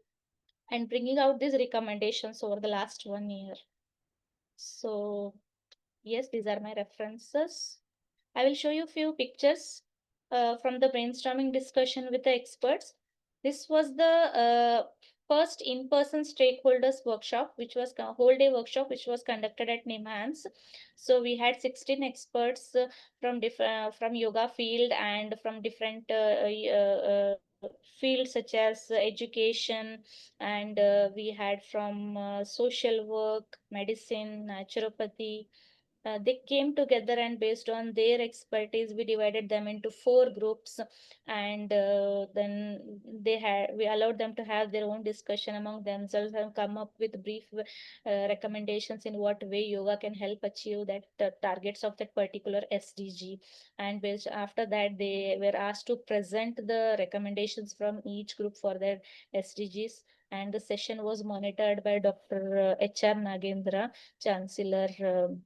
and bringing out these recommendations over the last 1 year. So yes, these are my references. I will show you a few pictures from the brainstorming discussion with the experts. This was the first in-person stakeholders workshop, which was a whole day workshop, which was conducted at NIMHANS. So we had 16 experts from different from yoga field and from different fields such as education, and we had from social work, medicine, naturopathy. They came together, and based on their expertise we divided them into 4 groups, and then we allowed them to have their own discussion among themselves and come up with brief recommendations in what way yoga can help achieve that targets of that particular SDG. And based after that, they were asked to present the recommendations from each group for their SDGs, and the session was monitored by Dr. H.R. Nagendra, Chancellor,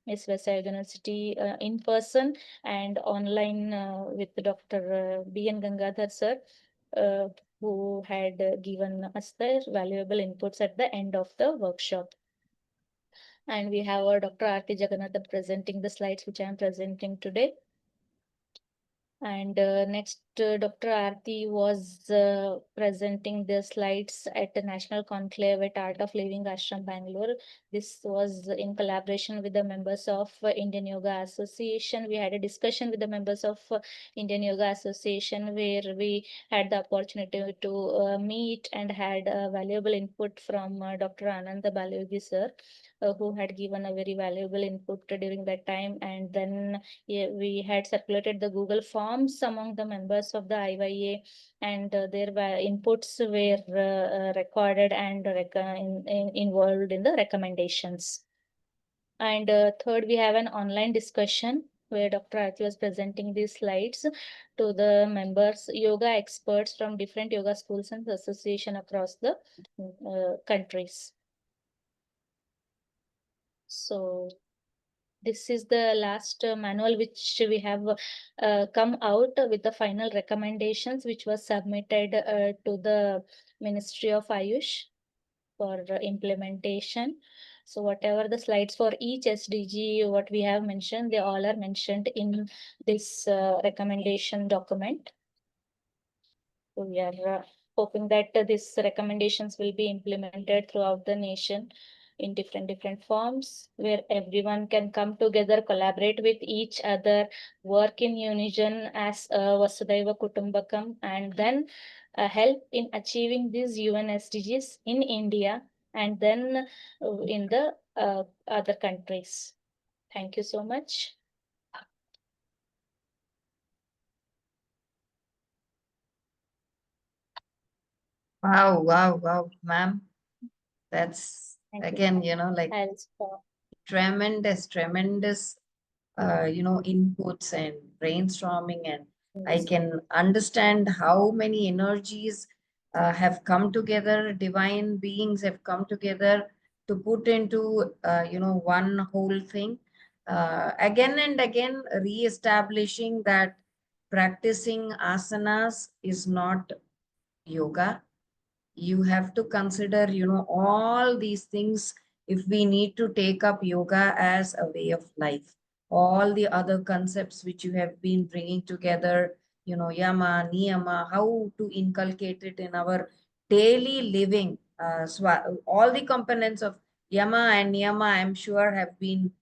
SYT University, in person and online with Dr. B.N. Gangadhar sir, who had given us the valuable inputs at the end of the workshop. And we have our Dr. Aarti Jagannathan presenting the slides which I am presenting today. And next, Dr. Aarti was presenting the slides at the National Conclave at Art of Living Ashram, Bangalore. This was in collaboration with the members of Indian Yoga Association. We had a discussion with the members of Indian Yoga Association where we had the opportunity to meet and had valuable input from Dr. Ananda Balaji sir, who had given a very valuable input during that time. And then we had circulated the Google Forms among the members of the IYA, and their inputs were recorded and involved in the recommendations. And third, we have an online discussion where Dr. Aarti was presenting these slides to the members, yoga experts from different yoga schools and association across the countries. So this is the last manual which we have come out with the final recommendations, which was submitted to the Ministry of AYUSH for implementation. So whatever the slides for each SDG, what we have mentioned, they all are mentioned in this recommendation document. So we are hoping that these recommendations will be implemented throughout the nation in different forms, where everyone can come together, collaborate with each other, work in unison as Vasudhaiva Kutumbakam, and then help in achieving these UN SDGs in India and then in the other countries. Thank you so much. Wow, wow, wow, ma'am. That's again, like tremendous, inputs and brainstorming. And I can understand how many energies have come together, divine beings have come together to put into, one whole thing. Again and again, re-establishing that practicing asanas is not yoga. You have to consider, all these things if we need to take up yoga as a way of life. All the other concepts which you have been bringing together, yama, niyama, how to inculcate it in our daily living. All the components of yama and niyama, I'm sure, have been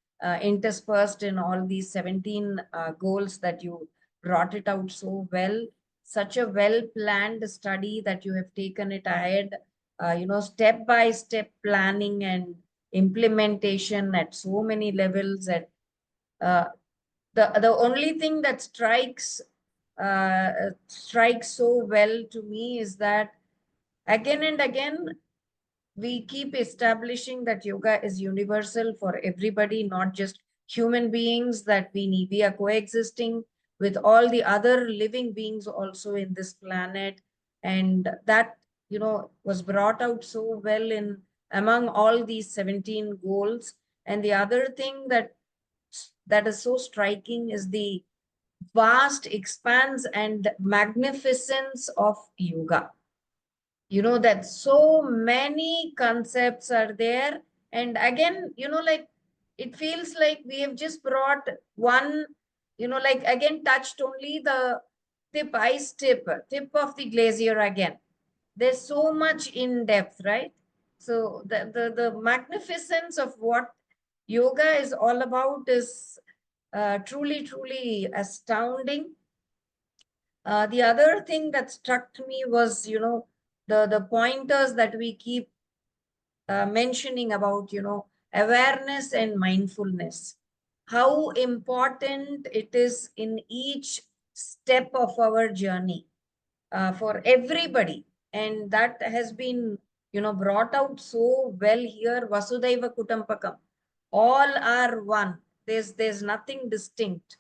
interspersed in all these 17 goals that you brought it out so well. Such a well-planned study that you have taken it ahead, step-by-step planning and implementation at so many levels. At the only thing that strikes so well to me is that again and again we keep establishing that yoga is universal for everybody, not just human beings, that we are coexisting with all the other living beings also in this planet. And that, was brought out so well in among all these 17 goals. And the other thing that is so striking is the vast expanse and magnificence of yoga. That so many concepts are there. And again, like it feels like we have just brought one, like again touched only the tip of the glacier again. There's so much in depth, right? So the magnificence of what yoga is all about is truly astounding. The other thing that struck me was, the pointers that we keep mentioning about, awareness and mindfulness. How important it is in each step of our journey for everybody. And that has been, brought out so well here. Vasudhaiva Kutumbakam. All are one. There's nothing distinct.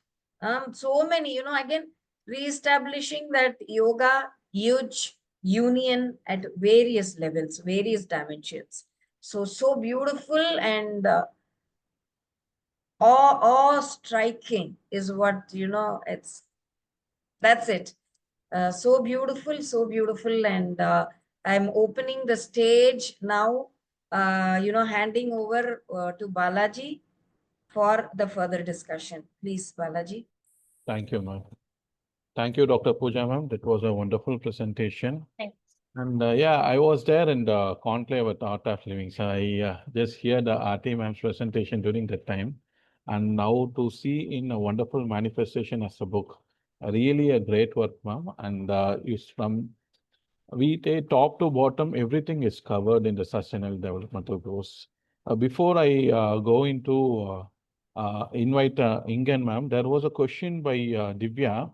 So many, again, re-establishing that yoga, huge union at various levels, various dimensions. So beautiful and awe-striking is what, that's it. So beautiful. And I'm opening the stage now handing over to Balaji for the further discussion. Please, Balaji. Thank you, ma'am. Thank you, Dr. Pooja, ma'am. That was a wonderful presentation. Thanks. And yeah, I was there in the conclave at Art of Living. So I just hear the RT ma'am's presentation during that time. And now to see in a wonderful manifestation as a book, really a great work, ma'am. And we take top to bottom, everything is covered in the sustainable developmental goals. Before I go into invite Ingen ma'am, there was a question by Divya,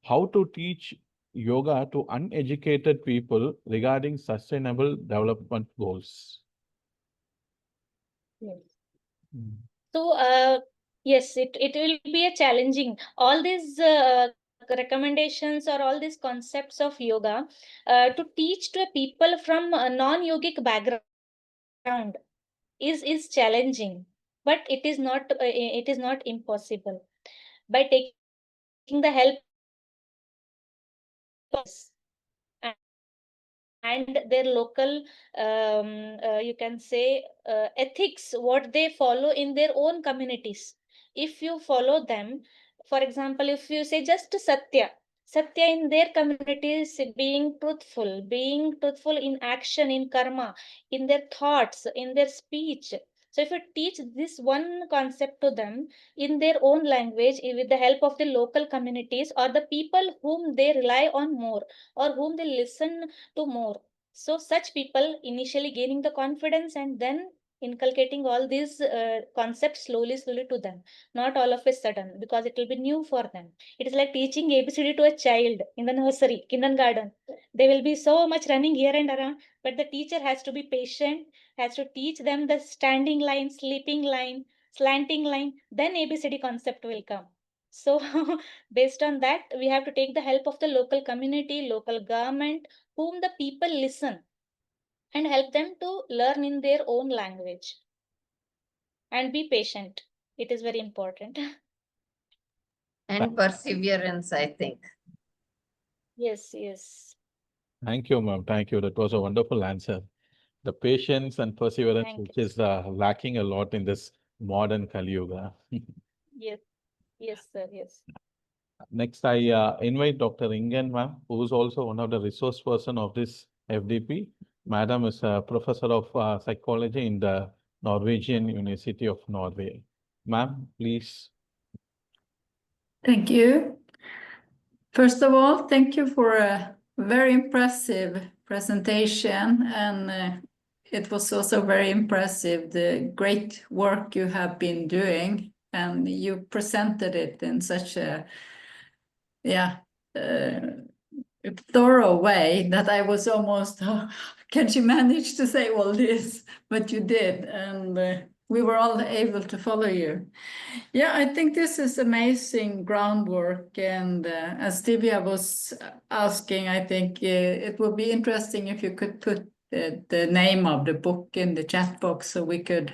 how to teach yoga to uneducated people regarding sustainable development goals. Yes. So, yes, it will be a challenging. All these recommendations or all these concepts of yoga to teach to people from a non-yogic background is challenging, but it is not impossible. By taking the help of and their local you can say ethics, what they follow in their own communities. If you follow them, for example, if you say just satya in their communities, being truthful in action, in karma, in their thoughts, in their speech. So if you teach this one concept to them in their own language, with the help of the local communities or the people whom they rely on more or whom they listen to more, so such people initially gaining the confidence and then inculcating all these concepts slowly to them, not all of a sudden, because it will be new for them. It is like teaching ABCD to a child in the nursery, kindergarten. They will be so much running here and around, but the teacher has to be patient, has to teach them the standing line, sleeping line, slanting line, then ABCD concept will come. So based on that, we have to take the help of the local community, local government, whom the people listen, and help them to learn in their own language. And be patient. It is very important. And perseverance, I think. Yes. Thank you, ma'am. Thank you. That was a wonderful answer. The patience and perseverance, Thank which you. is lacking a lot in this modern Kali Yuga. Yes, sir. Yes. Next, I invite Dr. Ingen, ma'am, who is also one of the resource person of this FDP. Madam is a professor of psychology in the Norwegian University of Norway. Ma'am, please. Thank you. First of all, thank you for a very impressive presentation, and it was also very impressive, the great work you have been doing, and you presented it in such a thorough way that I was almost, can she manage to say all this? But you did, and we were all able to follow you. Yeah, I think this is amazing groundwork, and as Divya was asking, I think it would be interesting if you could put the name of the book in the chat box so we could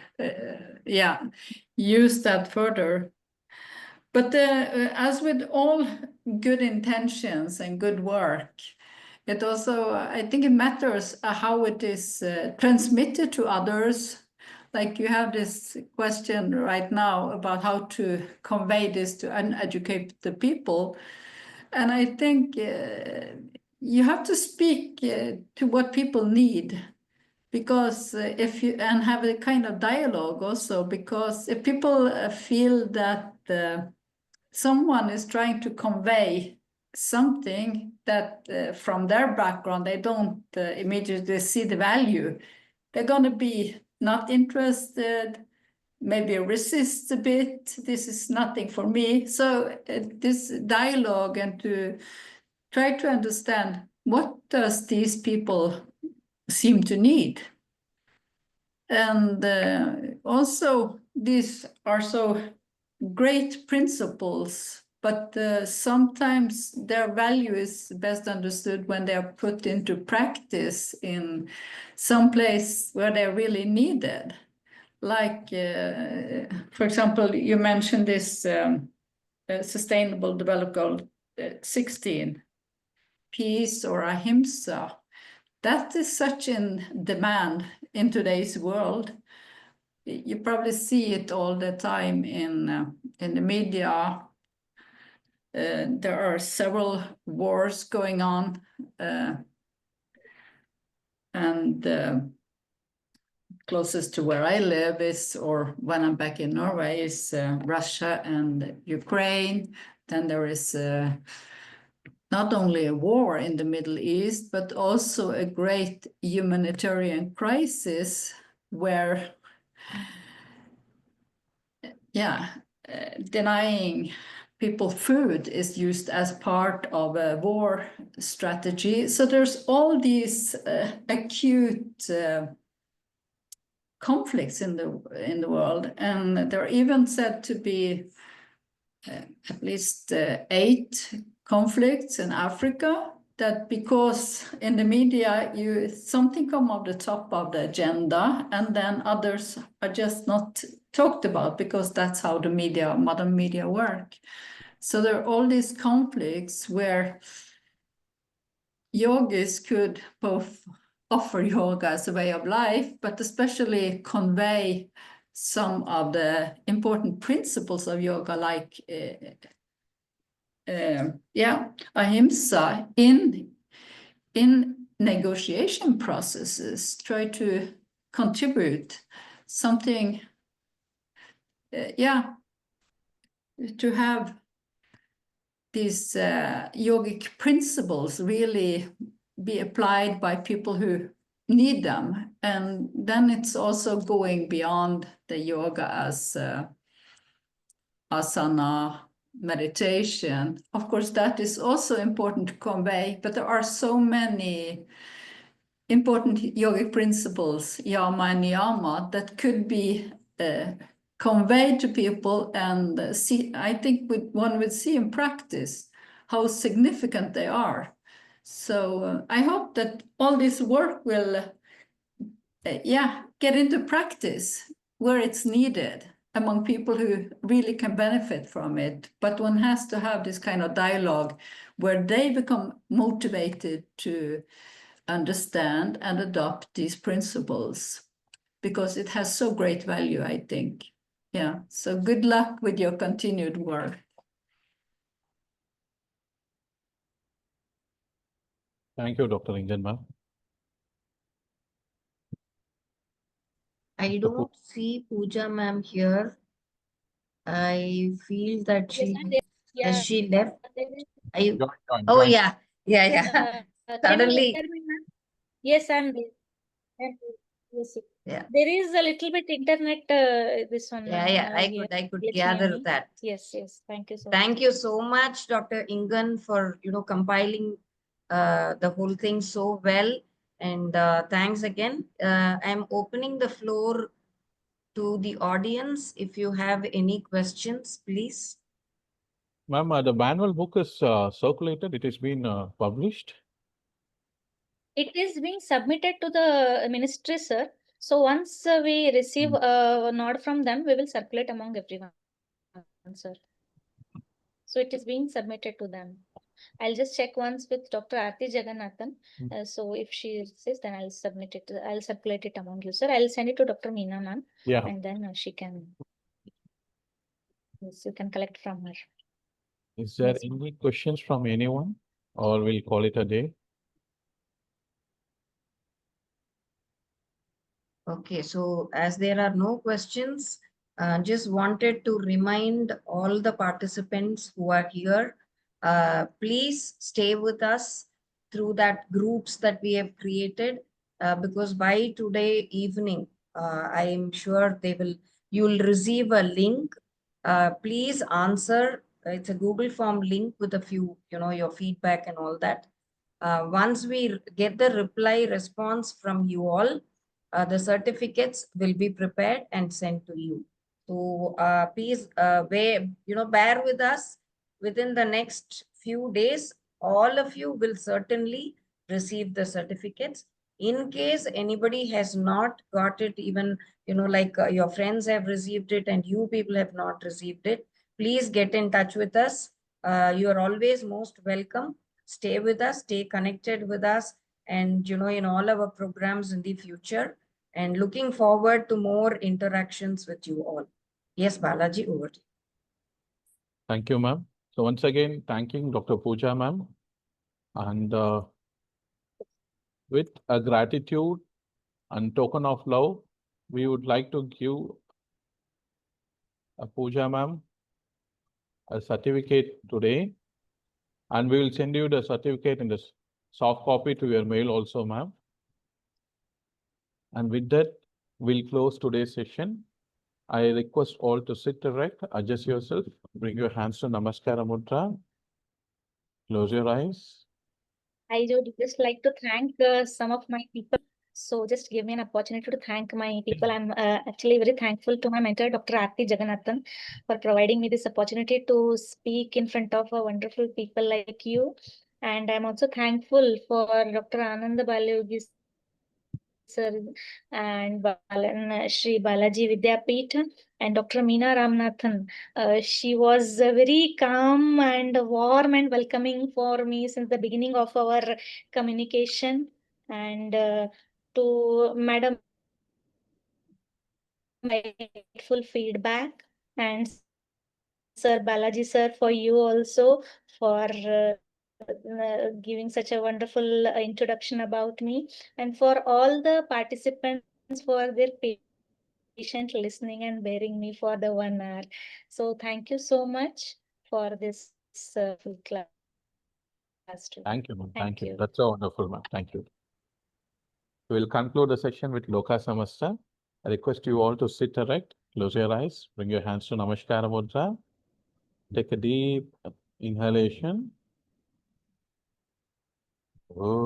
use that further. But as with all good intentions and good work, it also, I think it matters how it is transmitted to others. Like you have this question right now about how to convey this to uneducated people. And I think you have to speak to what people need, because if you, and have a kind of dialogue also, because if people feel that someone is trying to convey something that from their background, they don't immediately see the value, they're going to be not interested, maybe resist a bit. This is nothing for me. So this dialogue and to try to understand what does these people seem to need. And also these are so great principles, but sometimes their value is best understood when they are put into practice in some place where they're really needed. Like, for example, you mentioned this Sustainable Development Goal 16, peace or ahimsa. That is such in demand in today's world. You probably see it all the time in the media. There are several wars going on, and closest to where I live is, or when I'm back in Norway, is Russia and Ukraine. Then there is not only a war in the Middle East, but also a great humanitarian crisis where, denying people food is used as part of a war strategy. So there's all these acute conflicts in the world, and there are even said to be at least 8 conflicts in Africa, that because in the media something come off the top of the agenda and then others are just not talked about, because that's how the modern media work. So there are all these conflicts where yogis could both offer yoga as a way of life, but especially convey some of the important principles of yoga, like ahimsa in negotiation processes. Try to contribute something, to have these yogic principles really be applied by people who need them. And then it's also going beyond the yoga as asana, meditation. Of course, that is also important to convey, but there are so many important yogic principles, yama and niyama, that could be conveyed to people, and I think one would see in practice how significant they are. So I hope that all this work will get into practice where it's needed among people who really can benefit from it. But one has to have this kind of dialogue where they become motivated to understand and adopt these principles, because it has so great value, I think. Yeah, so good luck with your continued work. Thank you, Dr. Ingan, ma'am. I don't see Pooja ma'am here. I feel that has she left? Are you? Oh, yeah. Suddenly. Yes, I'm there. Yes. Yeah. There is a little bit internet, this one. I could gather that. Yes. Thank you so much. Thank you so much, Dr. Ingan, for compiling the whole thing so well. And thanks again. I'm opening the floor to the audience. If you have any questions, please. Ma'am, the manual book is circulated. It has been published. It is being submitted to the ministry, sir. So once we receive a nod from them, we will circulate among everyone, sir. So it is being submitted to them. I'll just check once with Dr. Aarti Jagannathan. So if she says, then I'll submit it. I'll circulate it among you, sir. I'll send it to Dr. Meena ma'am. Yeah. And then she can. Yes, you can collect from her. Is there any questions from anyone, or we'll call it a day? Okay, so as there are no questions, just wanted to remind all the participants who are here, please stay with us through that groups that we have created, because by today evening, I am sure you'll receive a link. Please answer. It's a Google form link with a few, your feedback and all that. Once we get the response from you all, the certificates will be prepared and sent to you. So please bear with us. Within the next few days, all of you will certainly receive the certificates. In case anybody has not got it, even your friends have received it and you people have not received it, please get in touch with us. You are always most welcome. Stay with us, stay connected with us, and in all our programs in the future. and looking forward to more interactions with you all. Yes, Balaji, over to you. Thank you, ma'am. So once again, thanking Dr. Pooja, ma'am. And with a gratitude and token of love, we would like to give a Pooja, ma'am, a certificate today. And we will send you the certificate in this soft copy to your mail also, ma'am. And with that, we'll close today's session. I request all to sit erect, adjust yourself, bring your hands to Namaskara Mudra, close your eyes. I would just like to thank some of my people. So just give me an opportunity to thank my people. I'm actually very thankful to my mentor, Dr. Aarti Jagannathan, for providing me this opportunity to speak in front of a wonderful people like you. And I'm also thankful for Dr. Ananda Balayogi sir and Shri Balaji Vidyapeeth and Dr. Meena Ramanathan. She was very calm and warm and welcoming for me since the beginning of our communication. And to Madam, grateful feedback, and Sir Balaji sir, for you also for giving such a wonderful introduction about me, and for all the participants for their patient listening and bearing me for the 1 hour. So thank you so much for this full class. Thank you, ma'am. Thank you. That's so wonderful, ma'am. Thank you. We will conclude the session with Loka Samasta. I request you all to sit erect, close your eyes, bring your hands to Namaskara Mudra. Take a deep inhalation. Om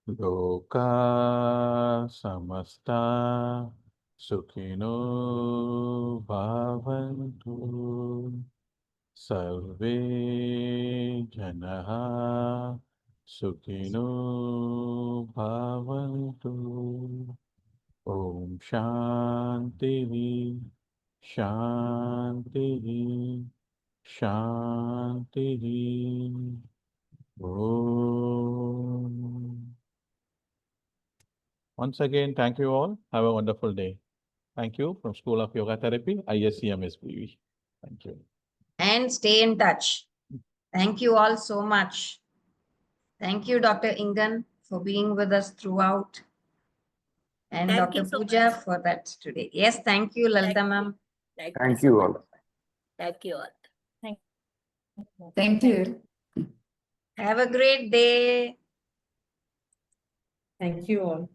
Loka Samasta Sukhino Bhavantu Sarve Janaha Sukhino Bhavantu. Om Shanti Shanti Shanti. Om. Once again, thank you all. Have a wonderful day. Thank you from School of Yoga Therapy, ISCM SBV. Thank you. And stay in touch. Thank you all so much. Thank you, Dr. Ingan, for being with us throughout. And Thank Dr. you so Pooja much. for that today. Yes, thank you, Lalita ma'am. Thank you all. Thank Thank you. Have a great day. Thank you all.